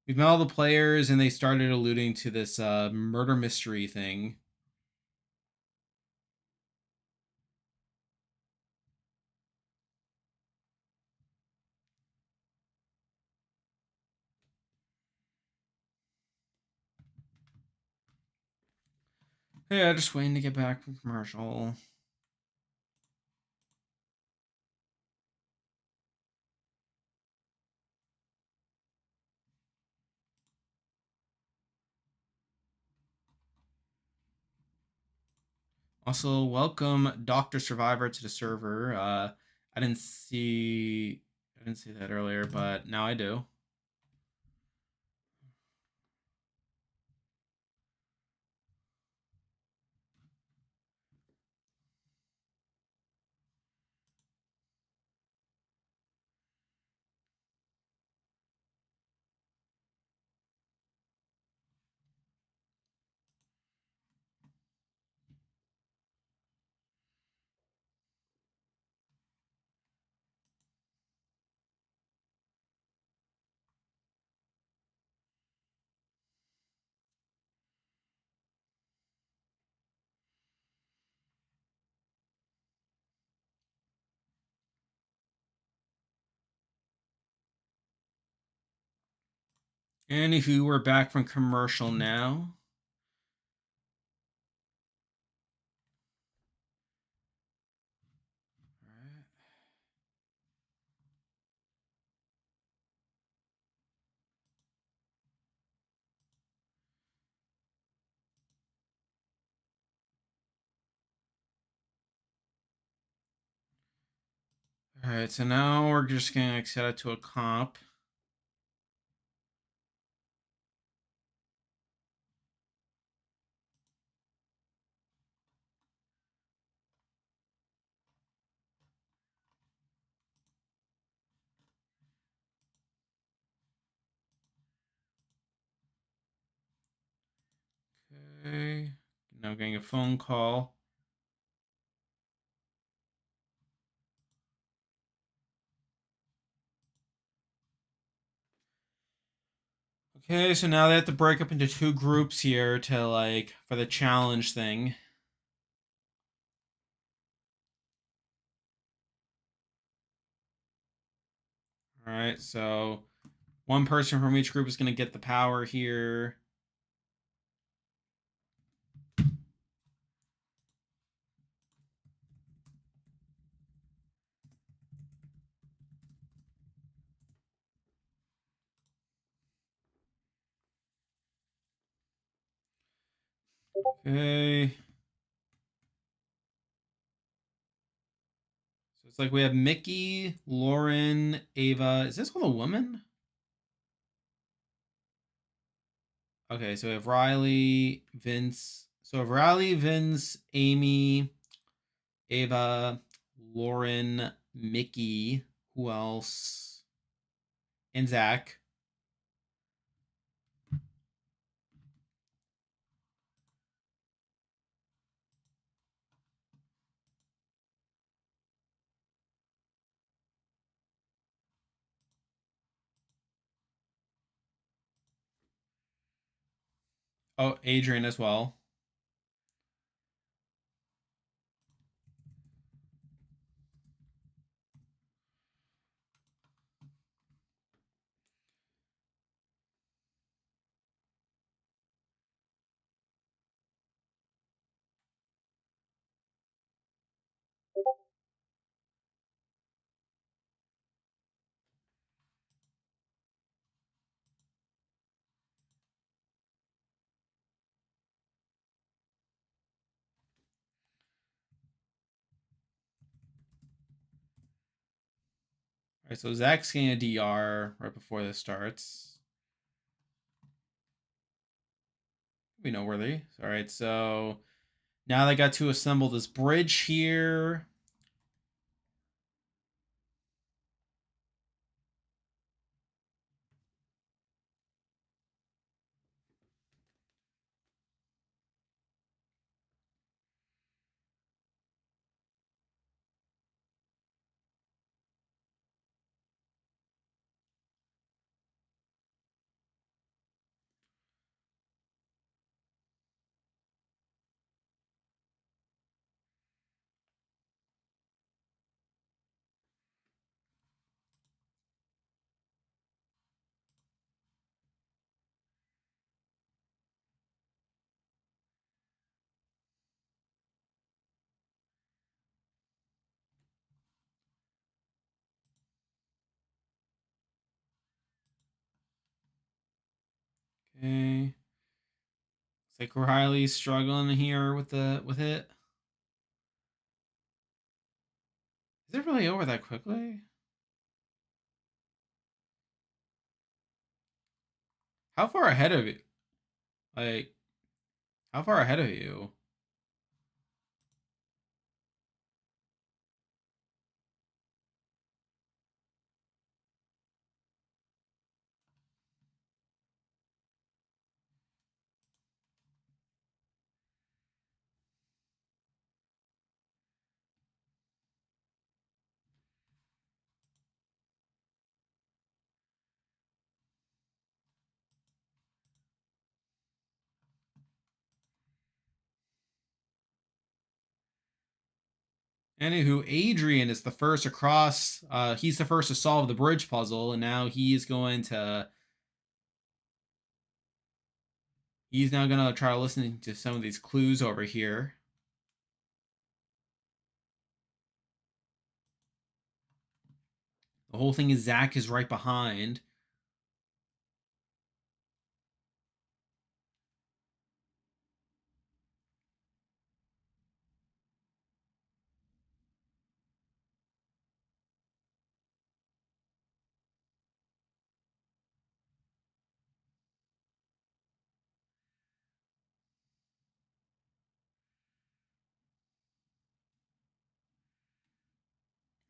We've met all the players, and they started alluding to this murder mystery thing. Yeah, just waiting to get back from commercial. Also, welcome Doctor Survivor to the server. I didn't see that earlier, but now I do. And if you were back from commercial now, all right. So now we're just gonna set it to a comp. Okay. Now getting a phone call. Okay, so now they have to break up into two groups here to like for the challenge thing. All right, so one person from each group is gonna get the power here. Okay. So it's like we have Mickey, Lauren, Ava. Is this all a woman? Okay, so we have Riley, Vince. So we have Riley, Vince, Amy, Ava, Lauren, Mickey. Who else? And Zach. Oh, Adrian as well. All right, so Zach's getting a DR right before this starts. Be noteworthy. All right, so now they got to assemble this bridge here. Okay. It's like Riley's struggling here with it. Is it really over that quickly? How far ahead of you? Like, how far ahead of you? Anywho, Adrian is the first across. He's the first to solve the bridge puzzle, and now he's going to. He's now going to try listening to some of these clues over here. The whole thing is Zach is right behind.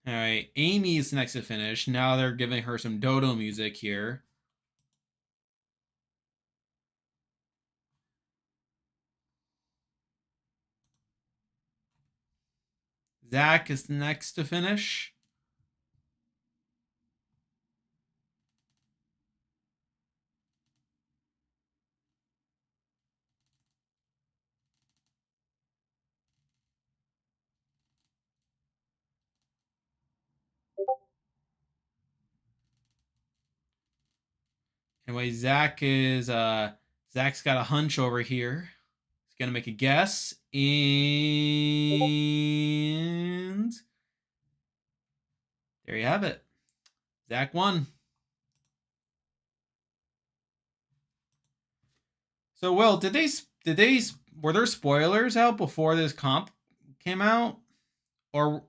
All right, Amy's next to finish. Now they're giving her some dodo music here. Zach is next to finish. Anyway, Zach's got a hunch over here. He's gonna make a guess, and there you have it. Zach won. So, Will, did they were there spoilers out before this comp came out, or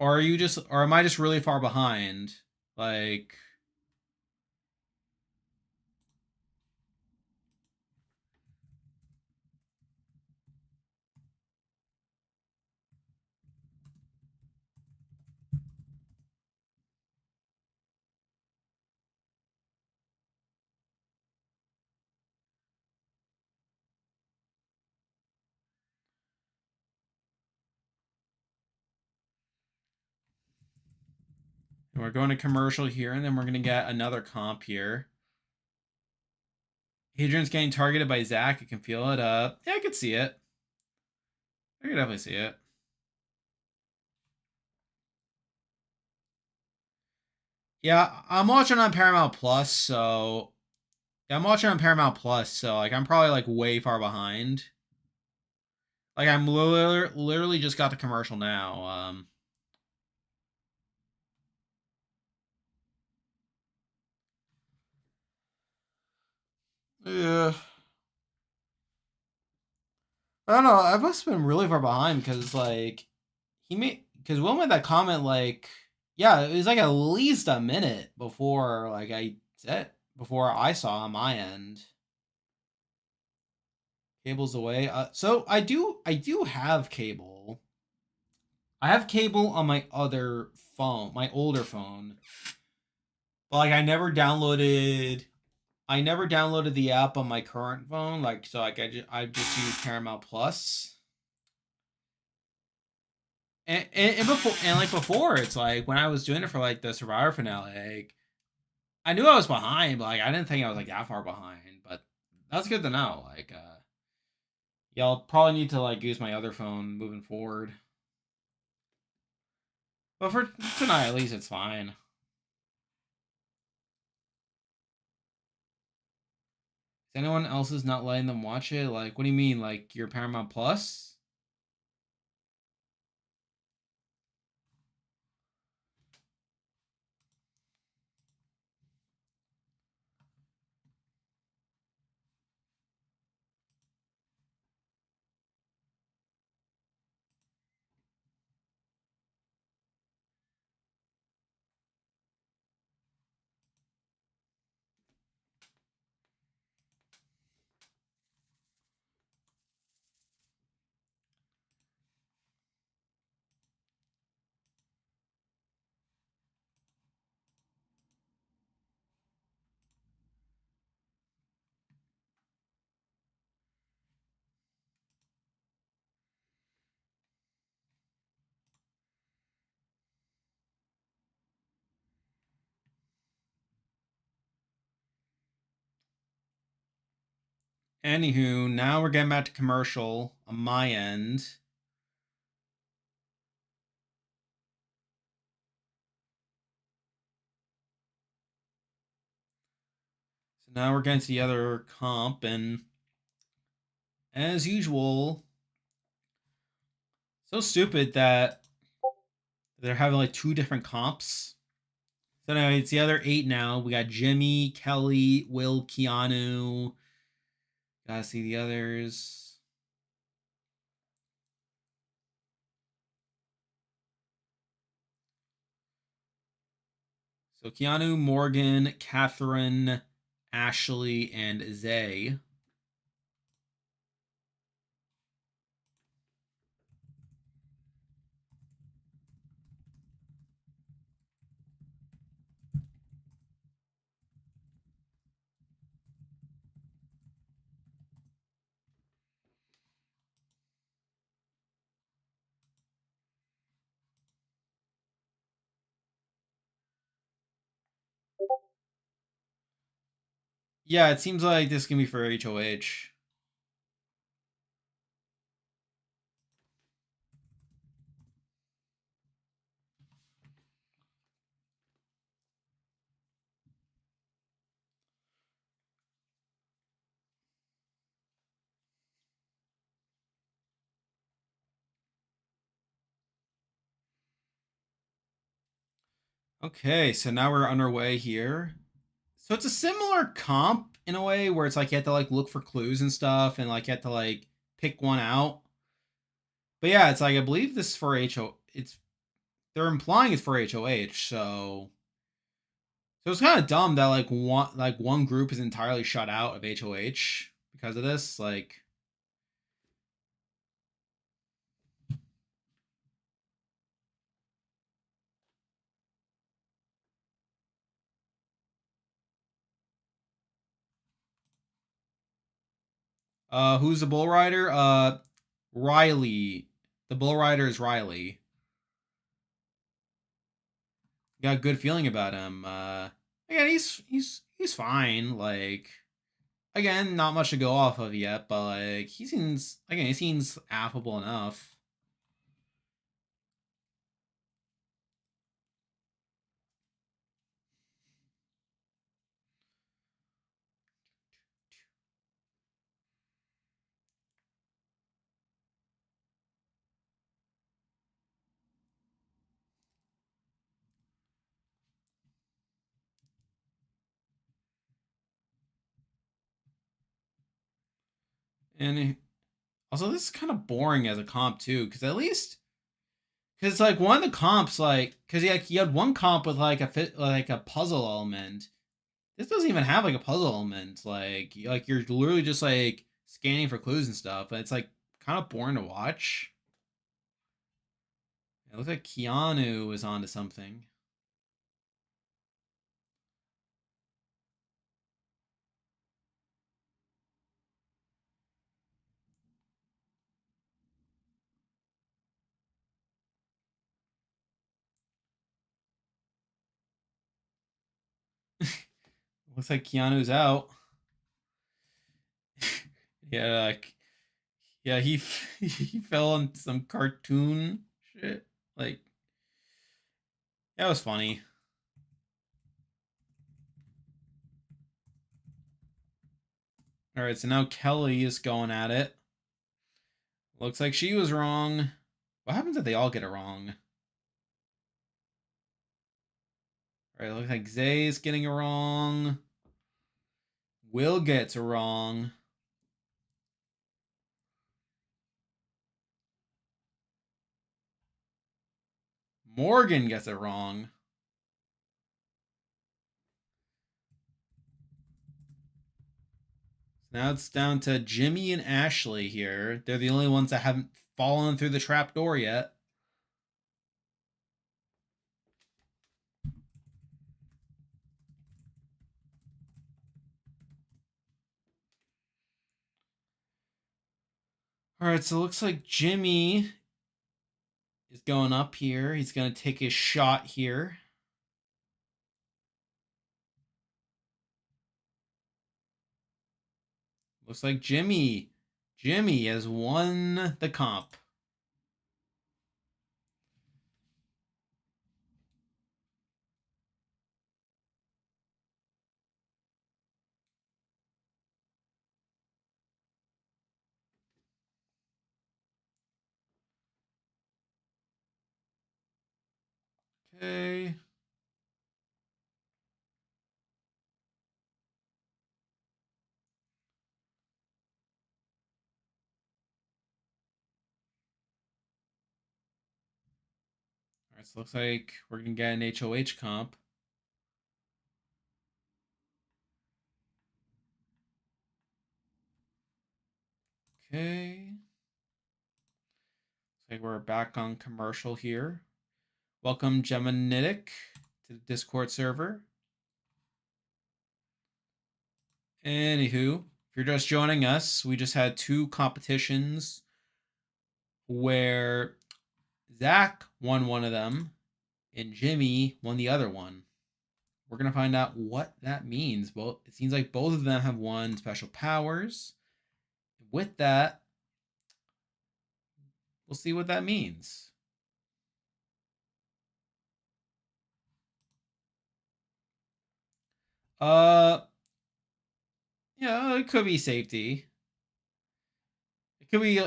or are you just or am I just really far behind? Like, we're going to commercial here, and then we're gonna get another comp here. Hadrian's getting targeted by Zach. I can feel it. Yeah, I could see it. I could definitely see it. Yeah, I'm watching on Paramount Plus, so yeah, I'm watching on Paramount Plus, so like I'm probably like way far behind. Like I'm literally just got the commercial now. Yeah, I don't know. I must have been really far behind because like because Will made that comment like yeah, it was like at least a minute before like I said before I saw on my end. Cable's away. So I do have cable. I have cable on my other phone, my older phone. But like I never downloaded the app on my current phone. Like so like I just use Paramount Plus. And before and like before it's like when I was doing it for like the Survivor finale, like I knew I was behind, but like I didn't think I was like that far behind. But that's good to know. Like yeah, I'll probably need to like use my other phone moving forward. But for tonight at least it's fine. Is anyone else is not letting them watch it? Like, what do you mean? Like your Paramount Plus? Anywho, now we're getting back to commercial on my end. So now we're getting to the other comp, and as usual, so stupid that they're having like two different comps. So anyway, it's the other 8 now. We got Jimmy, Kelly, Will, Keanu. Gotta see the others. So Keanu, Morgan, Catherine, Ashley, and Zay. Yeah, it seems like this can be for HOH. Okay, so now we're underway here. So it's a similar comp in a way where it's like you have to like look for clues and stuff and like you have to like pick one out. But yeah, it's like I believe this is for HO. It's they're implying it's for HOH, so it's kind of dumb that like one group is entirely shut out of HOH because of this. Like, who's the bull rider? Riley. The bull rider is Riley. Got a good feeling about him. Again, he's fine. Like, again, not much to go off of yet, but like he seems affable enough. And also, this is kind of boring as a comp too, because at least because like one of the comps, like because you had one comp with like a puzzle element. This doesn't even have like a puzzle element. Like you're literally just like scanning for clues and stuff. And it's like kind of boring to watch. It looks like Keanu is onto something. Looks like Keanu's out. Yeah, like yeah, he fell on some cartoon shit. Like that was funny. All right, so now Kelly is going at it. Looks like she was wrong. What happens if they all get it wrong? All right, looks like Zay's getting it wrong. Will gets it wrong. Morgan gets it wrong. Now it's down to Jimmy and Ashley here. They're the only ones that haven't fallen through the trap door yet. All right, so it looks like Jimmy is going up here. He's going to take his shot here. Looks like Jimmy has won the comp. Okay. All right, so looks like we're gonna get an HOH comp. Okay. Looks like we're back on commercial here. Welcome Geminitic to the Discord server. Anywho, if you're just joining us, we just had two competitions where Zach won one of them and Jimmy won the other one. We're gonna find out what that means. Well, it seems like both of them have won special powers. With that, we'll see what that means. Uh, yeah, it could be safety. It could be.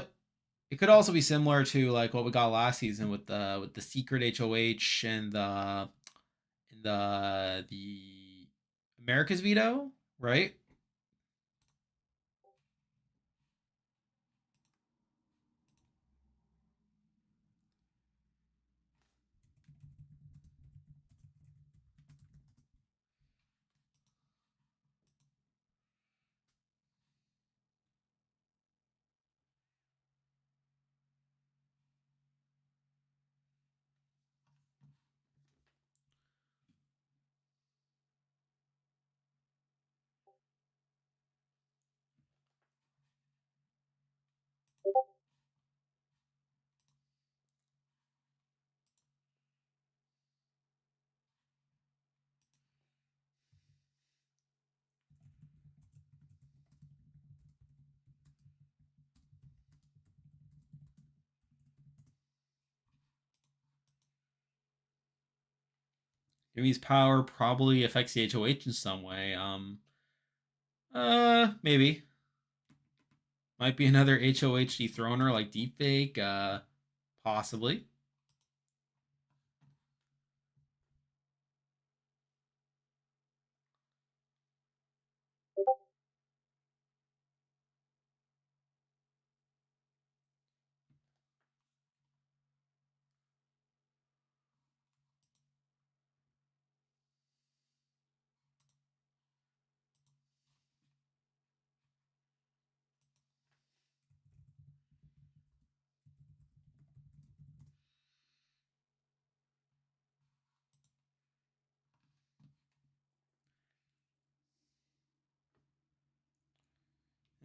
It could also be similar to like what we got last season with the secret HOH and the America's veto, right? Jimmy's power probably affects the HOH in some way. Maybe might be another HOH dethroner like deepfake. Possibly.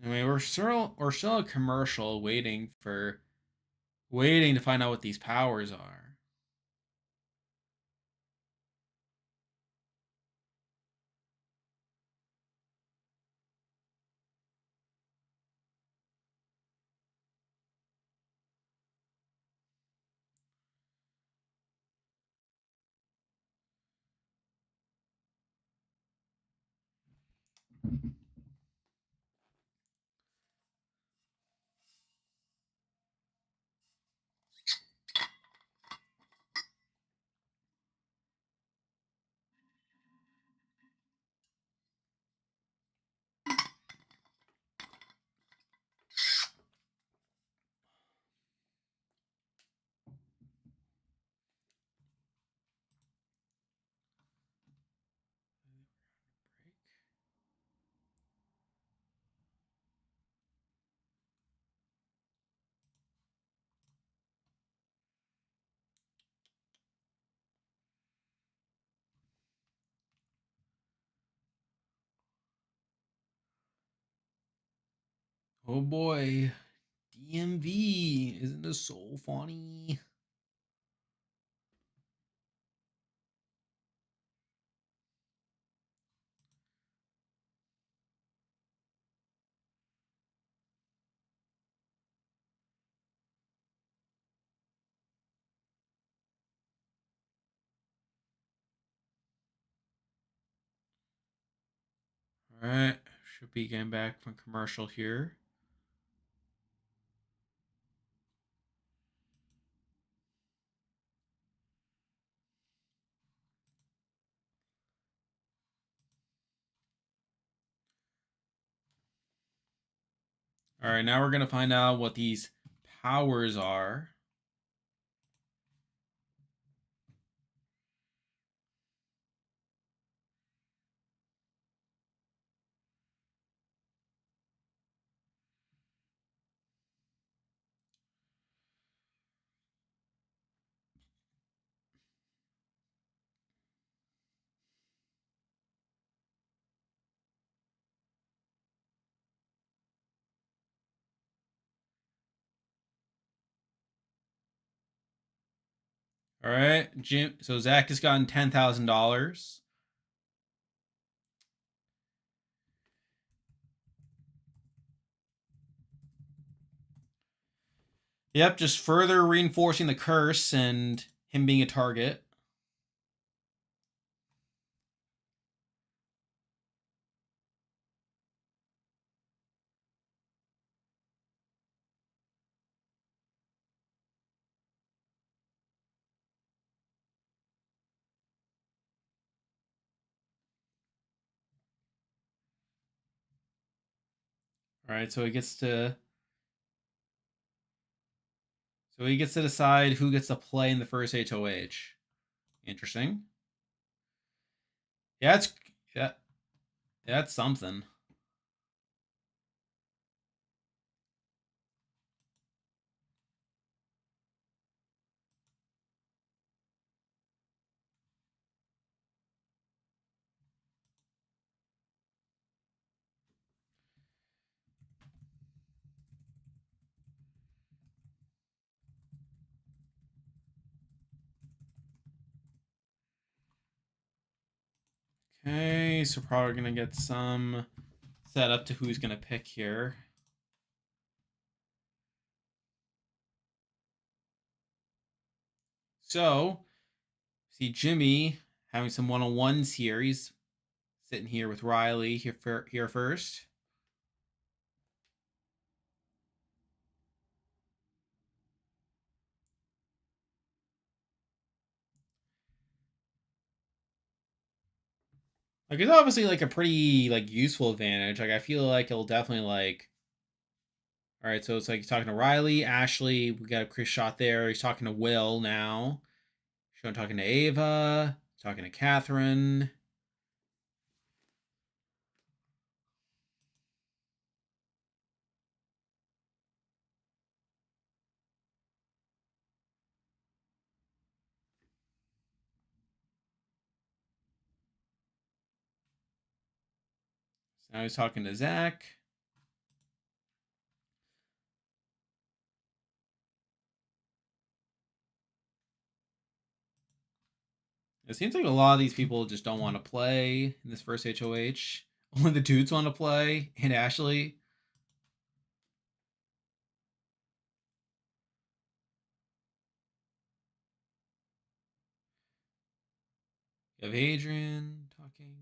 I mean, we're still a commercial waiting to find out what these powers are. Oh boy, DMV, isn't this so funny? All right, should be getting back from commercial here. All right, now we're going to find out what these powers are. All right, Jim. So Zach has gotten $10,000. Yep, just further reinforcing the curse and him being a target. All right, so he gets to decide who gets to play in the first HOH. Interesting. Yeah, it's yeah, that's something. Okay, so probably gonna get some set up to who's gonna pick here. So, see Jimmy having some one-on-ones here. He's sitting here with Riley here first. Like it's obviously like a pretty like useful advantage. Like I feel like it'll definitely like. All right, so it's like he's talking to Riley, Ashley. We got a Chris shot there. He's talking to Will now. Sean talking to Ava. Talking to Catherine. So now he's talking to Zach. It seems like a lot of these people just don't want to play in this first HOH. Only the dudes want to play, and Ashley. You have Adrian talking.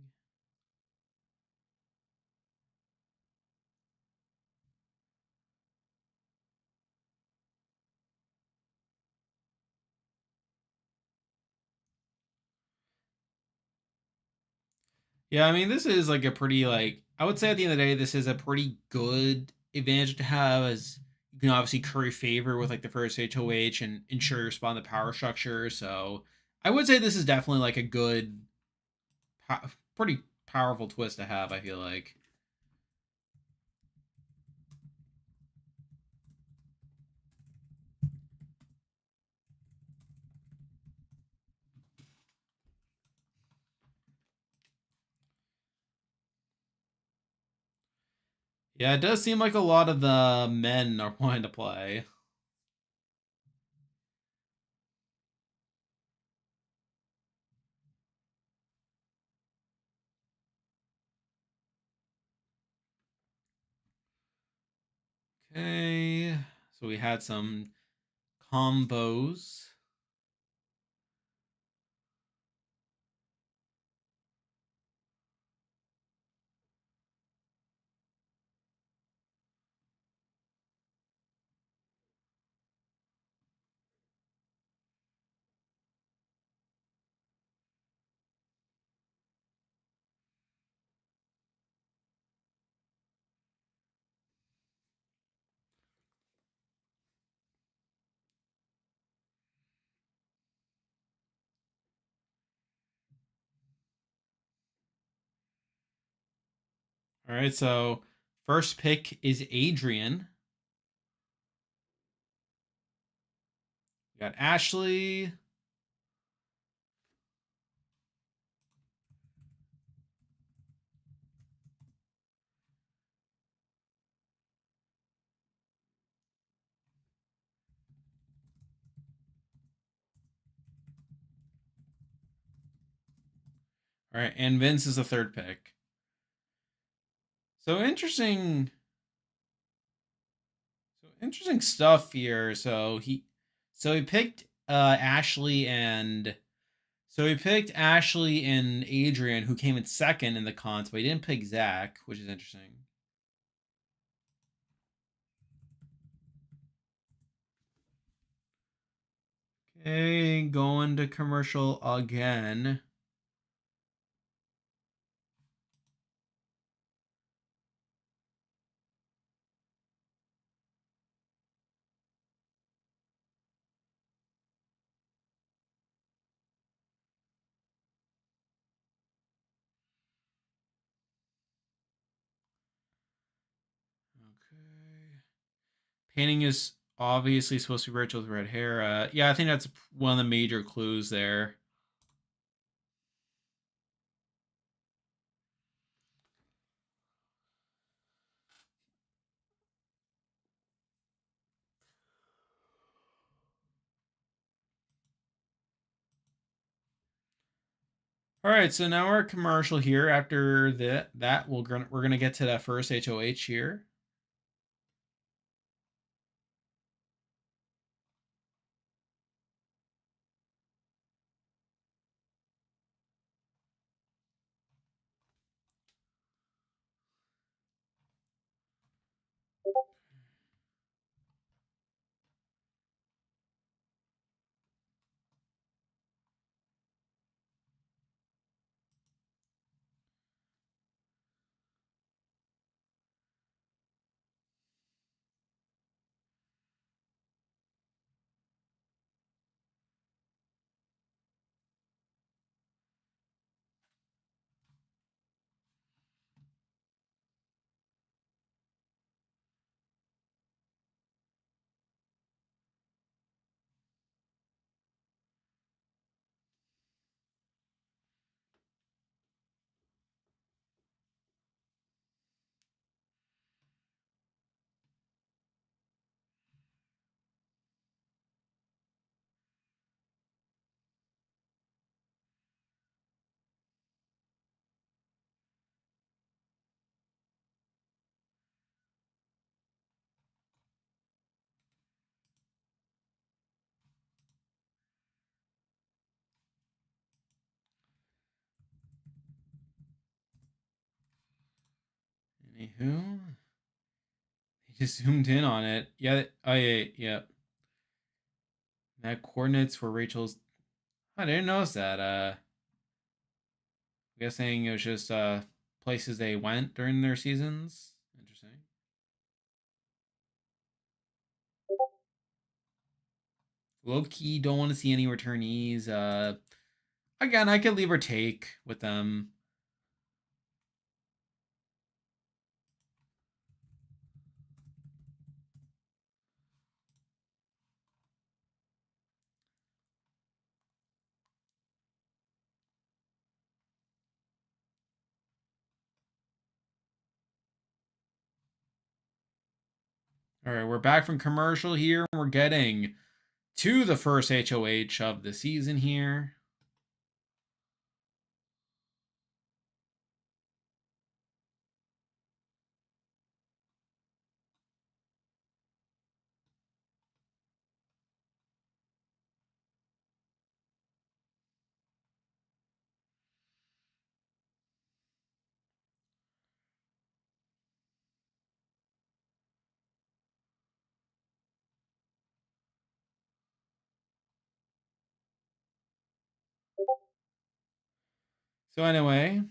Yeah, I mean, this is like a pretty like I would say at the end of the day, this is a pretty good advantage to have as you can obviously curry favor with like the first HOH and ensure your spot in the power structure. So I would say this is definitely like a good, pretty powerful twist to have. I feel like. Yeah, it does seem like a lot of the men are wanting to play. Okay, so we had some combos. All right, so first pick is Adrian. We got Ashley. All right, and Vince is the third pick. So interesting stuff here. So he picked Ashley and so he picked Ashley and Adrian, who came in second in the cons, but he didn't pick Zach, which is interesting. Okay, going to commercial again. Okay. Painting is obviously supposed to be Rachel with red hair. Yeah, I think that's one of the major clues there. All right, so now we're at commercial here. After that we're gonna get to that first HOH here. Anywho, he just zoomed in on it. Yeah. Oh yeah. Yeah. That coordinates were Rachel's. I didn't notice that. I'm guessing it was just places they went during their seasons. Interesting. Low key, don't want to see any returnees. Again, I could leave or take with them. All right, we're back from commercial here. We're getting to the first HOH of the season here. So anyway,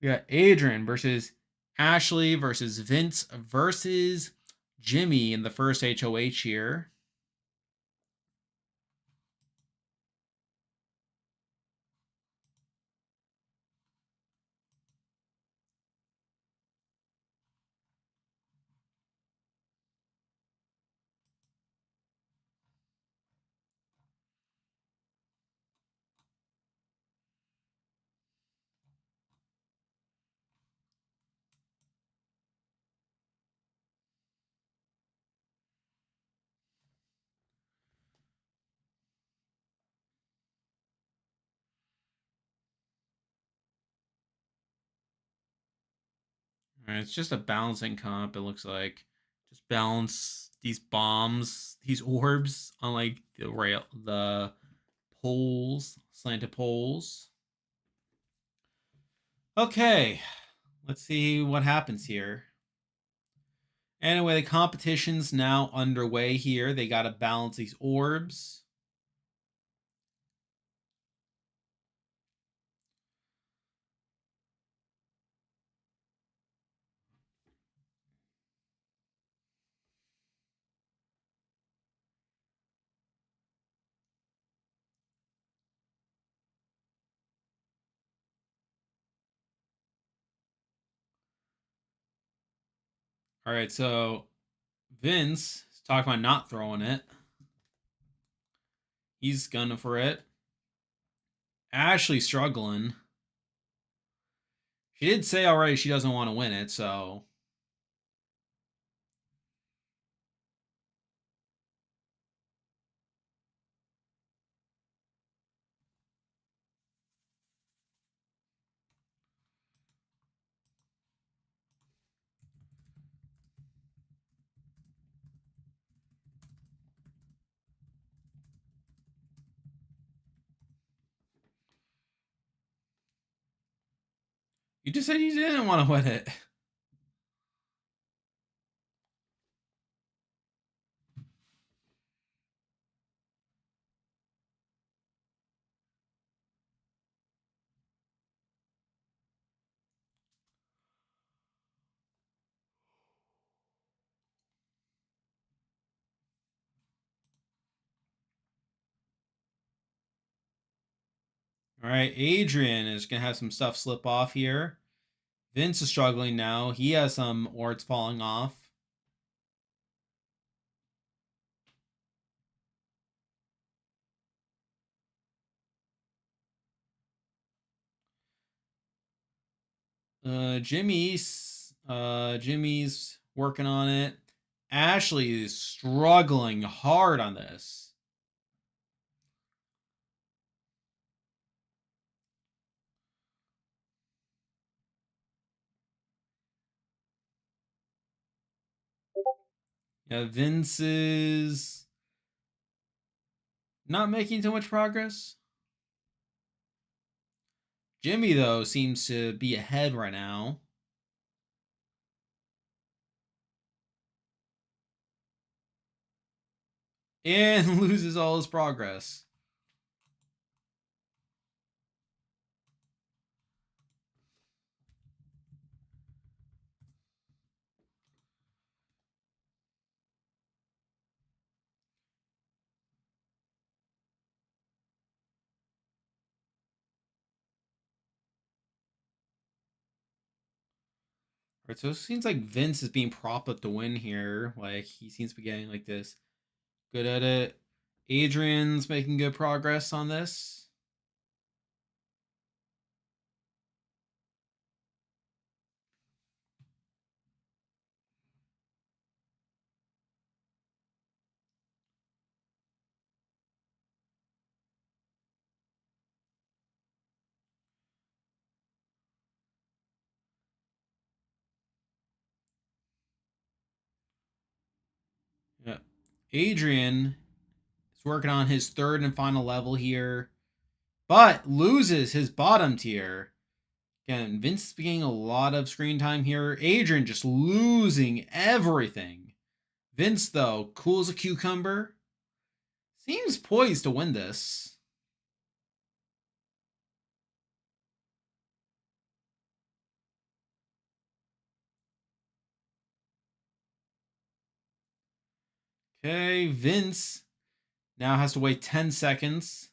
we got Adrian versus Ashley versus Vince versus Jimmy in the first HOH here. All right, it's just a balancing comp. It looks like just balance these bombs, these orbs on like the poles, slanted poles. Okay, let's see what happens here. Anyway, the competition's now underway here. They got to balance these orbs. All right, so Vince is talking about not throwing it. He's gunning for it. Ashley struggling. She did say already she doesn't want to win it, so. You just said you didn't want to win it. All right, Adrian is going to have some stuff slip off here. Vince is struggling now. He has some orbs falling off. Jimmy's working on it. Ashley is struggling hard on this. Yeah, Vince is not making too much progress. Jimmy, though, seems to be ahead right now. And loses all his progress. Right, so it seems like Vince is being propped up to win here. Like, he seems to be getting like this. Good at it. Adrian's making good progress on this. Yeah. Adrian is working on his third and final level here, but loses his bottom tier. Again, Vince is getting a lot of screen time here. Adrian just losing everything. Vince, though, cool as a cucumber. Seems poised to win this. Okay, Vince now has to wait 10 seconds.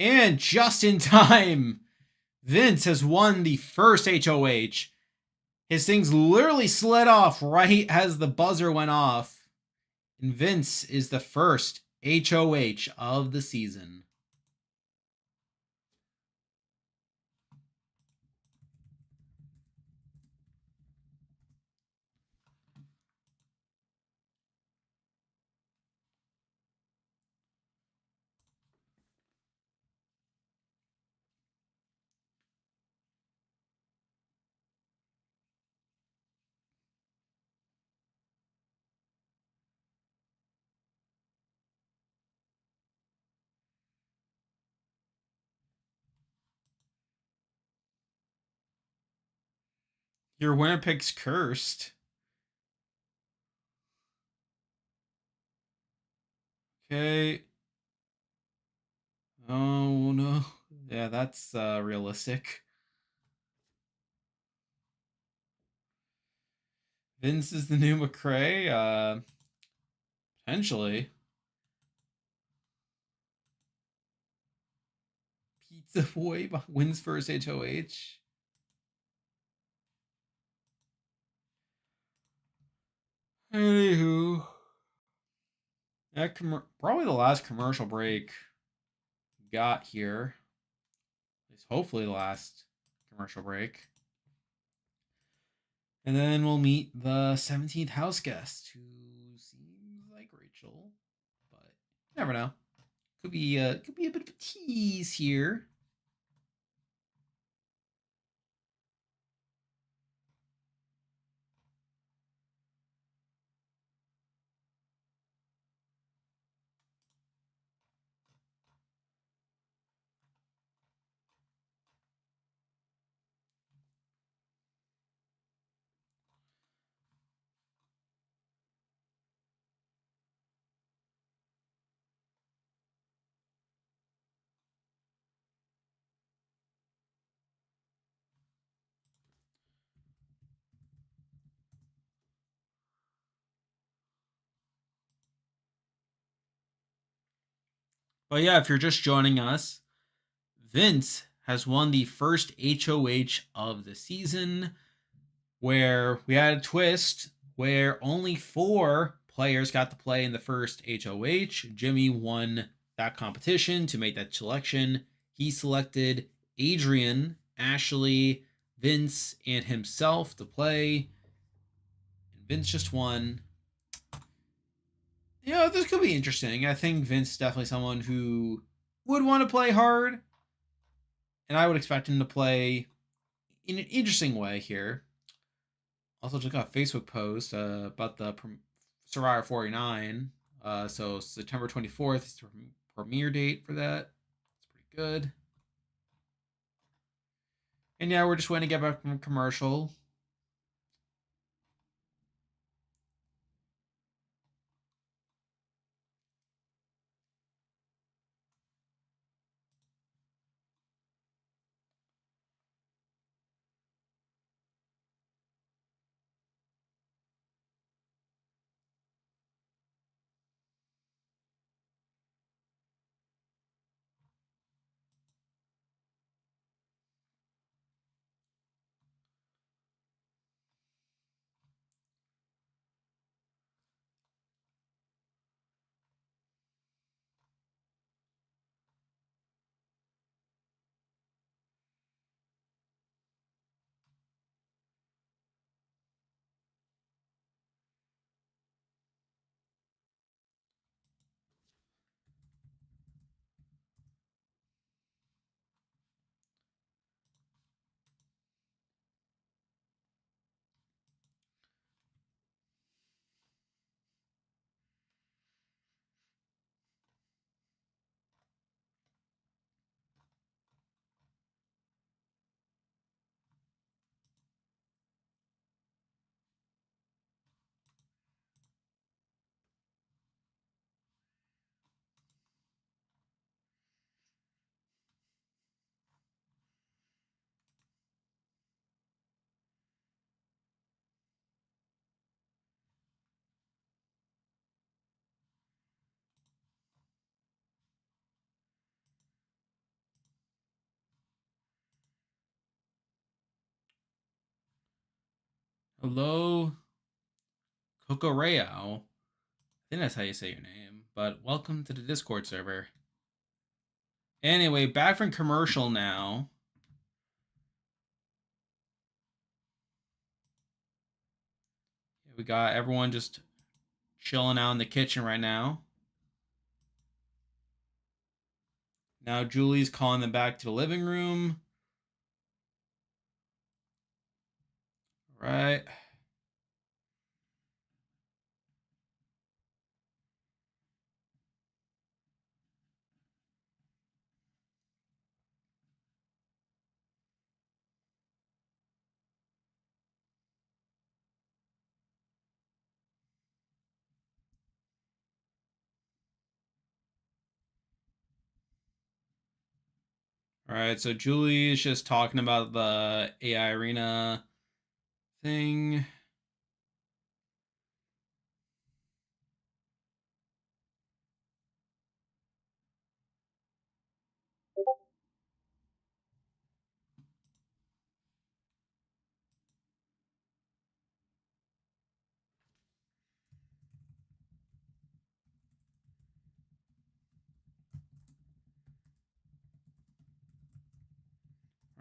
And just in time, Vince has won the first HOH. His things literally slid off right as the buzzer went off. And Vince is the first HOH of the season. Your winner pick's cursed. Okay. Oh no. Yeah, that's realistic. Vince is the new McRae. Potentially. Pizza Boy wins first HOH. Anywho, that probably the last commercial break got here. At least hopefully the last commercial break. And then we'll meet the 17th house guest, who seems like Rachel, but never know. Could be a bit of a tease here. But yeah, if you're just joining us, Vince has won the first HOH of the season, where we had a twist where only 4 players got to play in the first HOH. Jimmy won that competition to make that selection. He selected Adrian, Ashley, Vince, and himself to play. And Vince just won. You know, this could be interesting. I think Vince is definitely someone who would want to play hard, and I would expect him to play in an interesting way here. Also, just got a Facebook post about the Survivor 49. So September 24th is the premiere date for that. It's pretty good. And yeah, we're just waiting to get back from commercial. Hello, Cocoreo. I think that's how you say your name. But welcome to the Discord server. Anyway, back from commercial now. We got everyone just chilling out in the kitchen right now. Now Julie's calling them back to the living room. Right. All right, so Julie is just talking about the AI arena thing.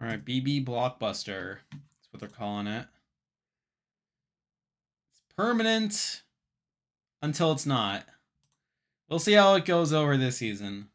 All right, BB Blockbuster. That's what they're calling it. It's permanent until it's not. We'll see how it goes over this season.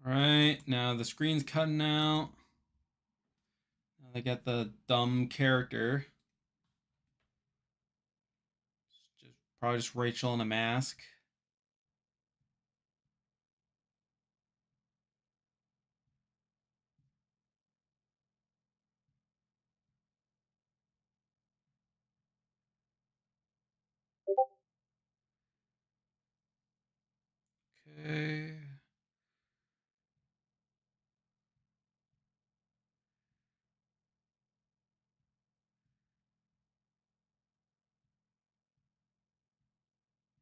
All right, now the screen's cutting out. Now they got the dumb character. Probably just Rachel in a mask. Okay.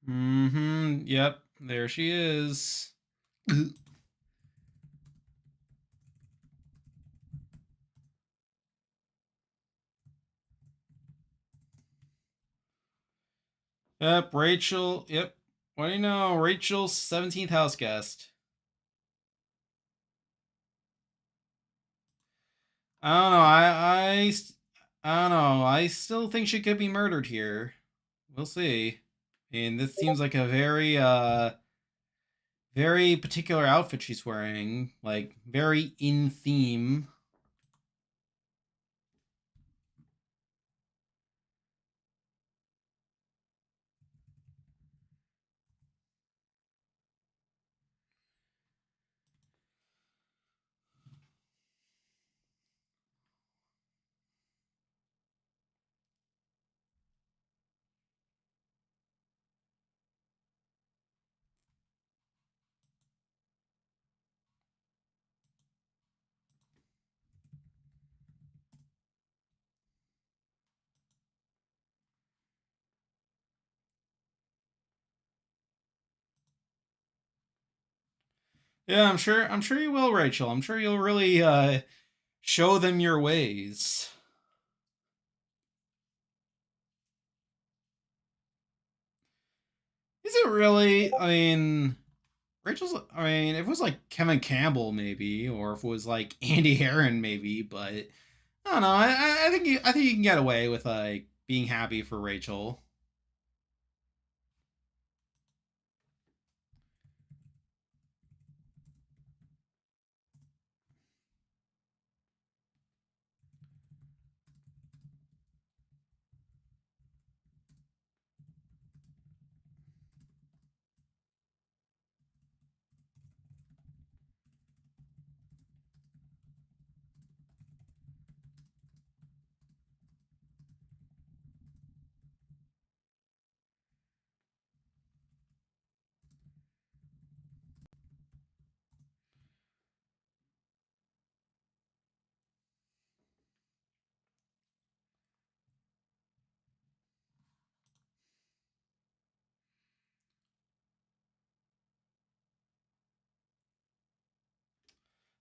Mm-hmm. Yep. There she is. Yep. Rachel. Yep. What do you know? Rachel's 17th house guest. I don't know. I don't know. I still think she could be murdered here. We'll see. I mean, this seems like a very particular outfit she's wearing. Like very in theme. Yeah, I'm sure. I'm sure you will, Rachel. I'm sure you'll really show them your ways. Is it really? I mean, Rachel's. I mean, if it was like Kevin Campbell, maybe, or if it was like Andy Herron, maybe. But I don't know. I think you can get away with like being happy for Rachel.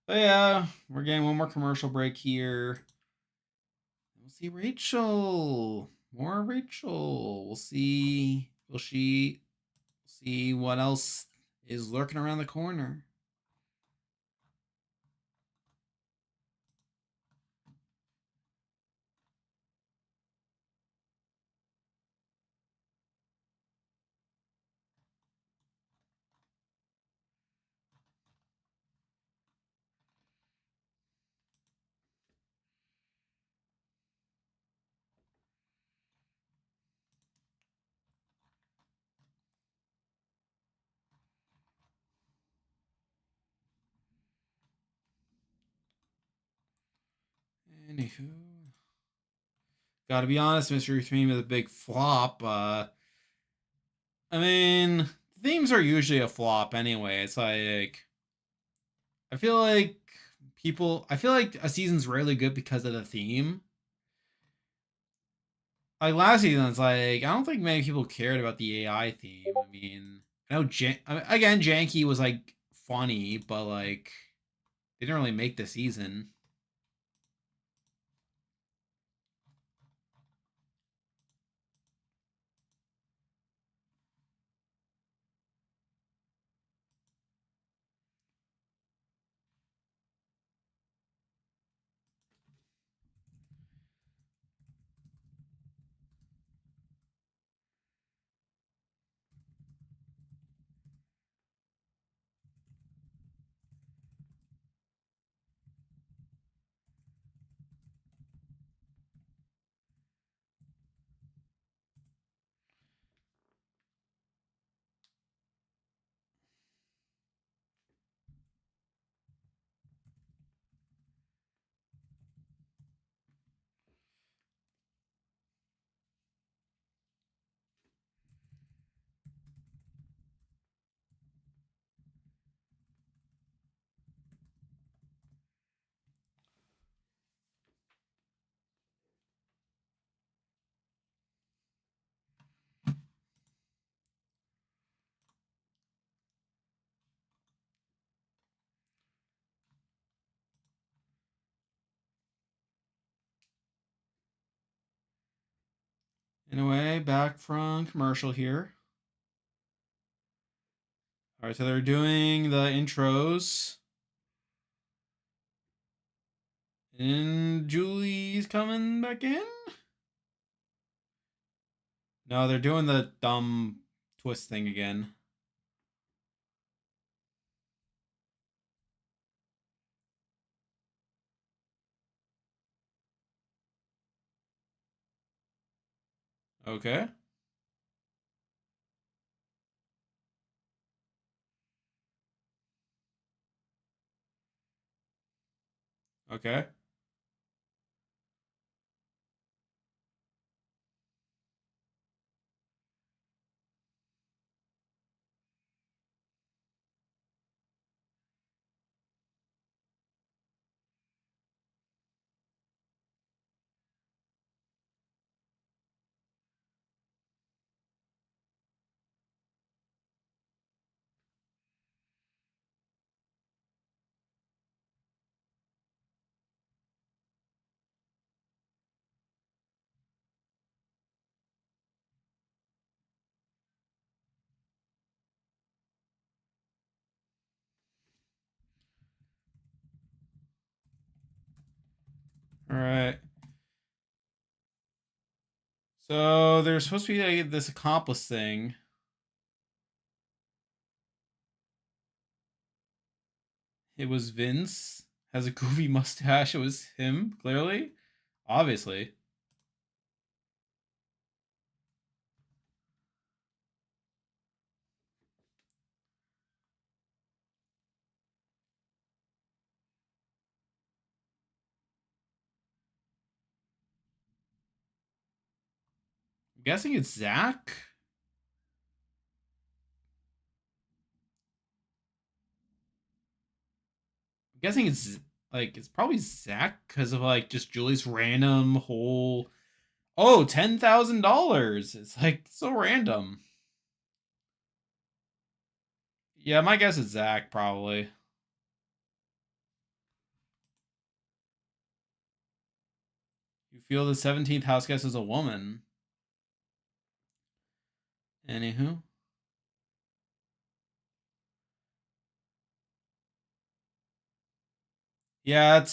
But yeah, we're getting one more commercial break here. We'll see Rachel. More Rachel. We'll see. Will she see what else is lurking around the corner? Anywho, gotta be honest, Mystery Theme is a big flop. I mean, themes are usually a flop anyway. It's like I feel like I feel like a season's rarely good because of the theme. Like last season, it's like I don't think many people cared about the AI theme. I mean, I know again, Janky was like funny, but like they didn't really make the season. Anyway, back from commercial here. All right, so they're doing the intros. And Julie's coming back in? No, they're doing the dumb twist thing again. Okay. Okay. All right. So there's supposed to be like, this accomplice thing. It was Vince. Has a goofy mustache. It was him, clearly. Obviously. I'm guessing it's Zach. I'm guessing it's like it's probably Zach because of like just Julie's random whole $10,000. It's like so random. Yeah, my guess is Zach probably. You feel the 17th house guest is a woman. Anywho. Yeah,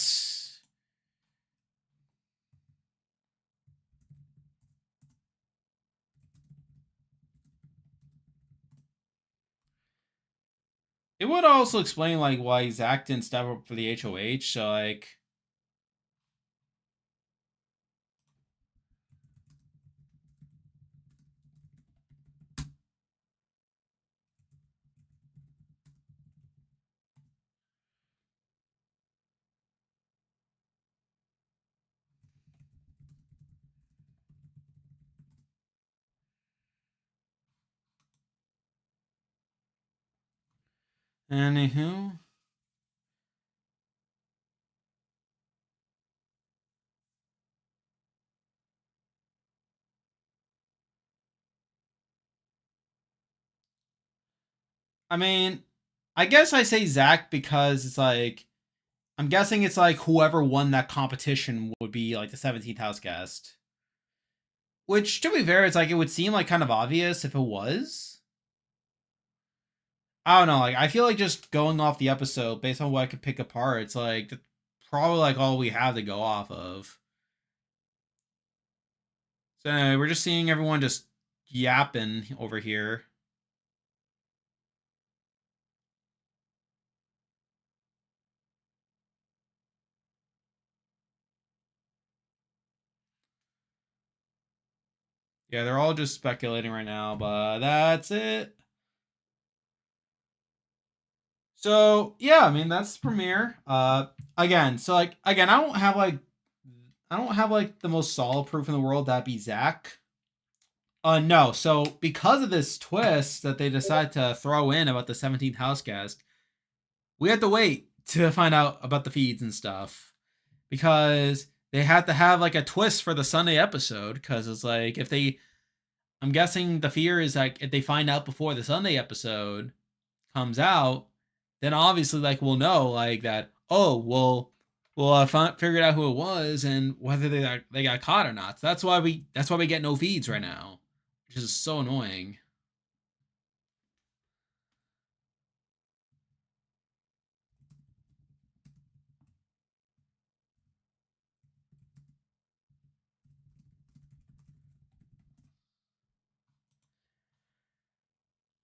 it would also explain like why Zach didn't step up for the HOH. So like Anywho, I mean, I guess I say Zach because it's like I'm guessing it's like whoever won that competition would be like the 17th house guest. Which, to be fair, it's like it would seem like kind of obvious if it was. I don't know. Like I feel like just going off the episode based on what I could pick apart, it's like probably like all we have to go off of. So anyway, we're just seeing everyone just yapping over here. Yeah, they're all just speculating right now, but that's it. So yeah, I mean that's the premiere. Again, so like again, I don't have like the most solid proof in the world that be Zach. No. So because of this twist that they decide to throw in about the 17th house guest, we had to wait to find out about the feeds and stuff because they had to have like a twist for the Sunday episode because it's like if they, I'm guessing the fear is like if they find out before the Sunday episode comes out, then obviously like we'll know like that. Oh well, we'll figured out who it was and whether they got caught or not. So that's why we get no feeds right now, which is so annoying.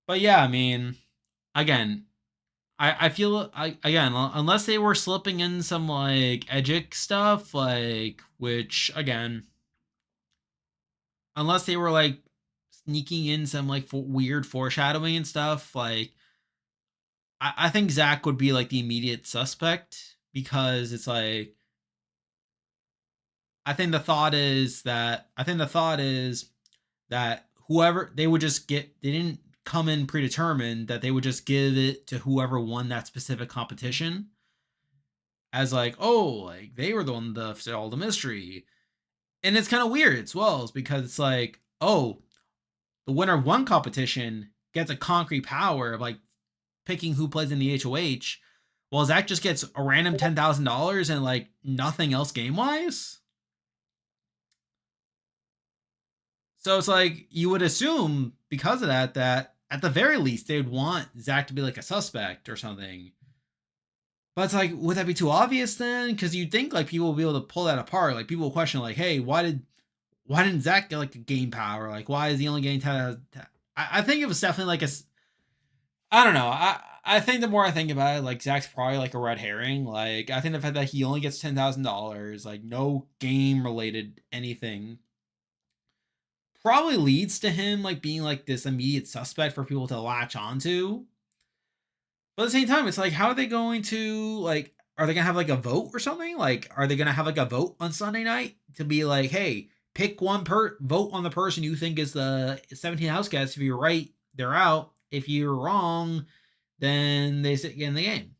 But yeah, I mean, again, I feel I again unless they were slipping in some like edgic stuff like which again unless they were like sneaking in some like weird foreshadowing and stuff like I think Zach would be like the immediate suspect because it's like I think the thought is that whoever they would just get they didn't come in predetermined that they would just give it to whoever won that specific competition as like oh like they were the one that said all the mystery and it's kind of weird as well is because it's like oh the winner of one competition gets a concrete power of like picking who plays in the HOH while Zach just gets a random $10,000 and like nothing else game wise. So it's like you would assume because of that that at the very least they would want Zach to be like a suspect or something. But it's like, would that be too obvious then? Because you'd think like people will be able to pull that apart. Like people will question like, hey, why didn't Zach get like a game power? Like why is he only getting 10? I think it was definitely like a I don't know. I think the more I think about it, like Zach's probably like a red herring. Like I think the fact that he only gets $10,000, like no game related anything, probably leads to him like being like this immediate suspect for people to latch onto. But at the same time, it's like, how are they going to like? Are they gonna have like a vote or something? Like, are they gonna have like a vote on Sunday night to be like, hey, pick one vote on the person you think is the 17 house guest. If you're right, they're out. If you're wrong, then they sit in the game.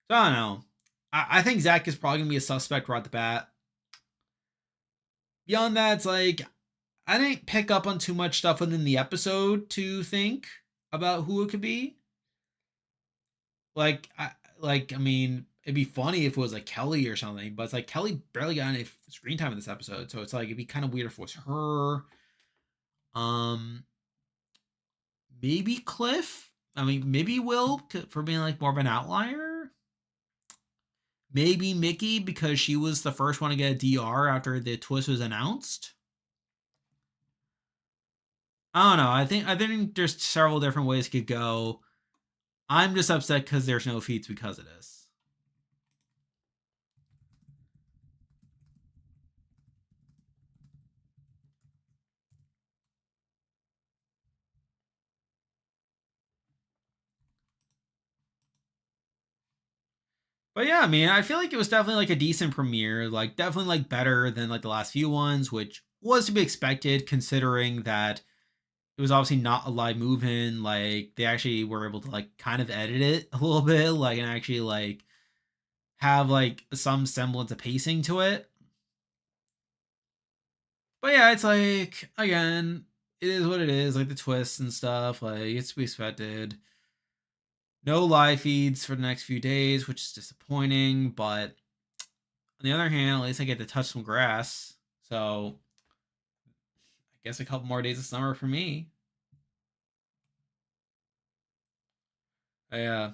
So I don't know. I think Zach is probably gonna be a suspect right at the bat. Beyond that, it's like I didn't pick up on too much stuff within the episode to think about who it could be. Like I mean, it'd be funny if it was like Kelly or something, but it's like Kelly barely got any screen time in this episode, so it's like it'd be kind of weird if it was her. Um, maybe Cliff. I mean, maybe Will for being like more of an outlier. Maybe Mickey because she was the first one to get a DR after the twist was announced. I don't know. I think there's several different ways it could go. I'm just upset because there's no feats because of this. But yeah, I mean, I feel like it was definitely like a decent premiere, like definitely like better than like the last few ones, which was to be expected considering that it was obviously not a live move-in. Like they actually were able to like kind of edit it a little bit, like and actually like have like some semblance of pacing to it. But yeah, it's like again, it is what it is. Like the twists and stuff, like it's to be expected. No live feeds for the next few days, which is disappointing. But on the other hand, at least I get to touch some grass. So I guess a couple more days of summer for me. Yeah.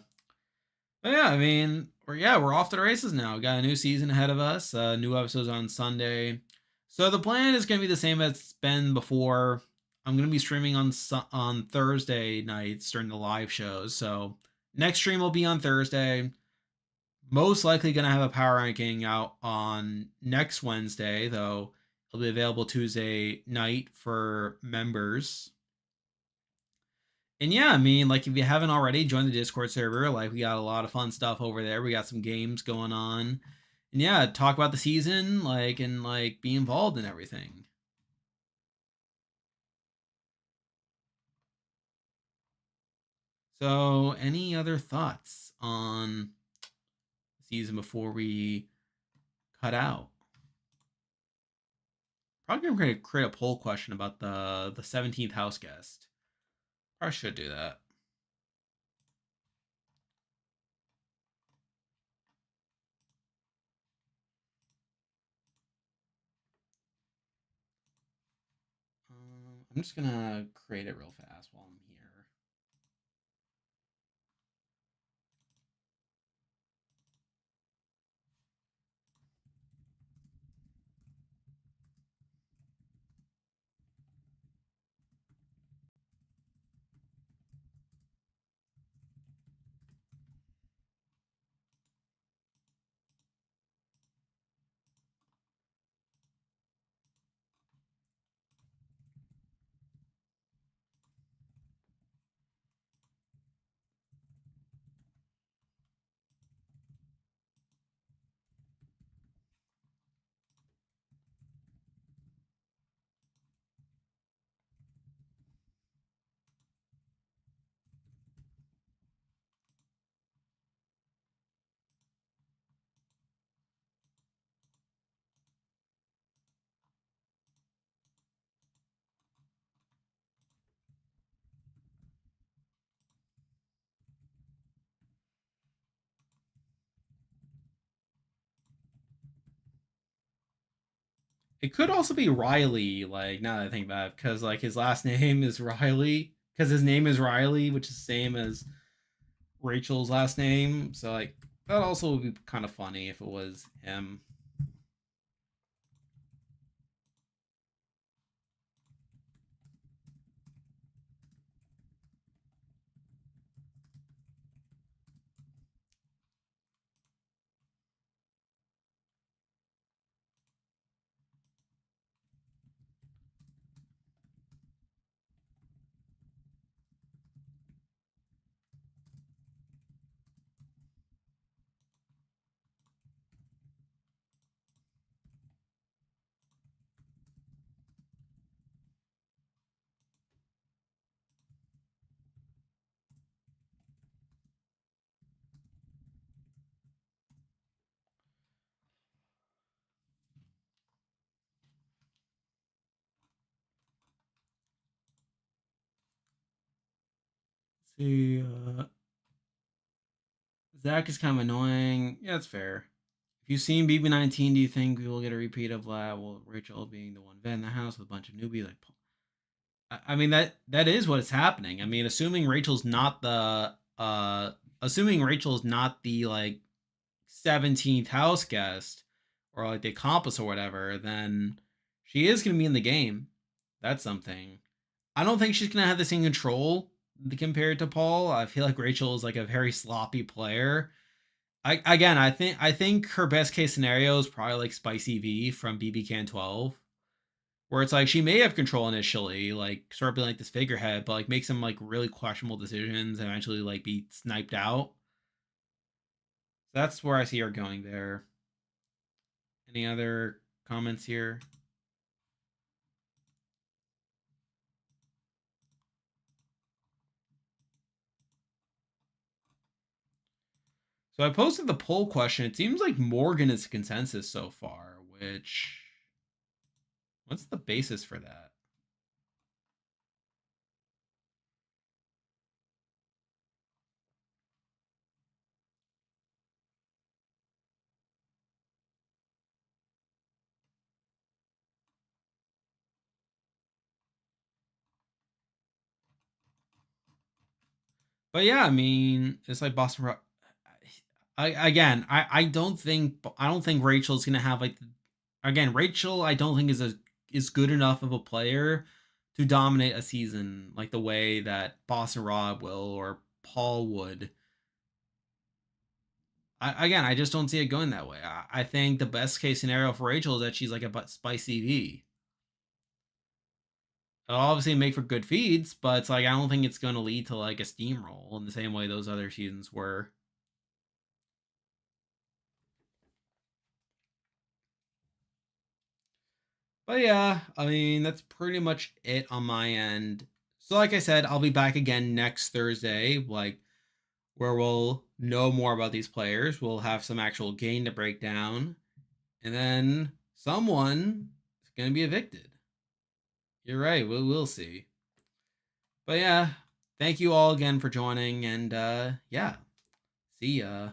But yeah, I mean, we're off to the races now. We got a new season ahead of us. New episodes on Sunday. So the plan is going to be the same as it's been before. I'm going to be streaming on Thursday nights during the live shows. So next stream will be on Thursday. Most likely going to have a power ranking out on next Wednesday, though it'll be available Tuesday night for members. And yeah, I mean, like if you haven't already, join the Discord server. Like we got a lot of fun stuff over there. We got some games going on. And yeah, talk about the season, like and like be involved in everything. So, any other thoughts on the season before we cut out? Probably gonna create a poll question about the 17th house guest. I should do that. I'm just gonna create it real fast while I'm here. It could also be Riley, like now that I think about it, because like his last name is Riley, because his name is Riley, which is the same as Rachel's last name. So like that also would be kind of funny if it was him. Let's see, Zach is kind of annoying. Yeah, it's fair. If you've seen BB19, do you think we will get a repeat of Well, Rachel being the one vet in the house with a bunch of newbies? Like, I mean that is what is happening. I mean, assuming Rachel's not the like 17th house guest or like the accomplice or whatever, then she is going to be in the game. That's something. I don't think she's going to have the same control compared to Paul. I feel like Rachel is like a very sloppy player. I think her best case scenario is probably like Spicy V from BB Can 12, where it's like she may have control initially, like sort of being like this figurehead, but like make some like really questionable decisions and eventually like be sniped out. So that's where I see her going there. Any other comments here? So I posted the poll question. It seems like Morgan is consensus so far, which what's the basis for that? But yeah, I mean, it's like Boston. I don't think Rachel's gonna have like again Rachel. I don't think is good enough of a player to dominate a season like the way that Boston Rob will or Paul would. I just don't see it going that way. I think the best case scenario for Rachel is that she's like a spicy V. It'll obviously make for good feeds, but it's like I don't think it's going to lead to like a steamroll in the same way those other seasons were. But yeah, I mean that's pretty much it on my end. So like I said, I'll be back again next Thursday, like where we'll know more about these players. We'll have some actual game to break down, and then someone is going to be evicted. You're right. We'll see. But yeah, thank you all again for joining, and yeah, see ya.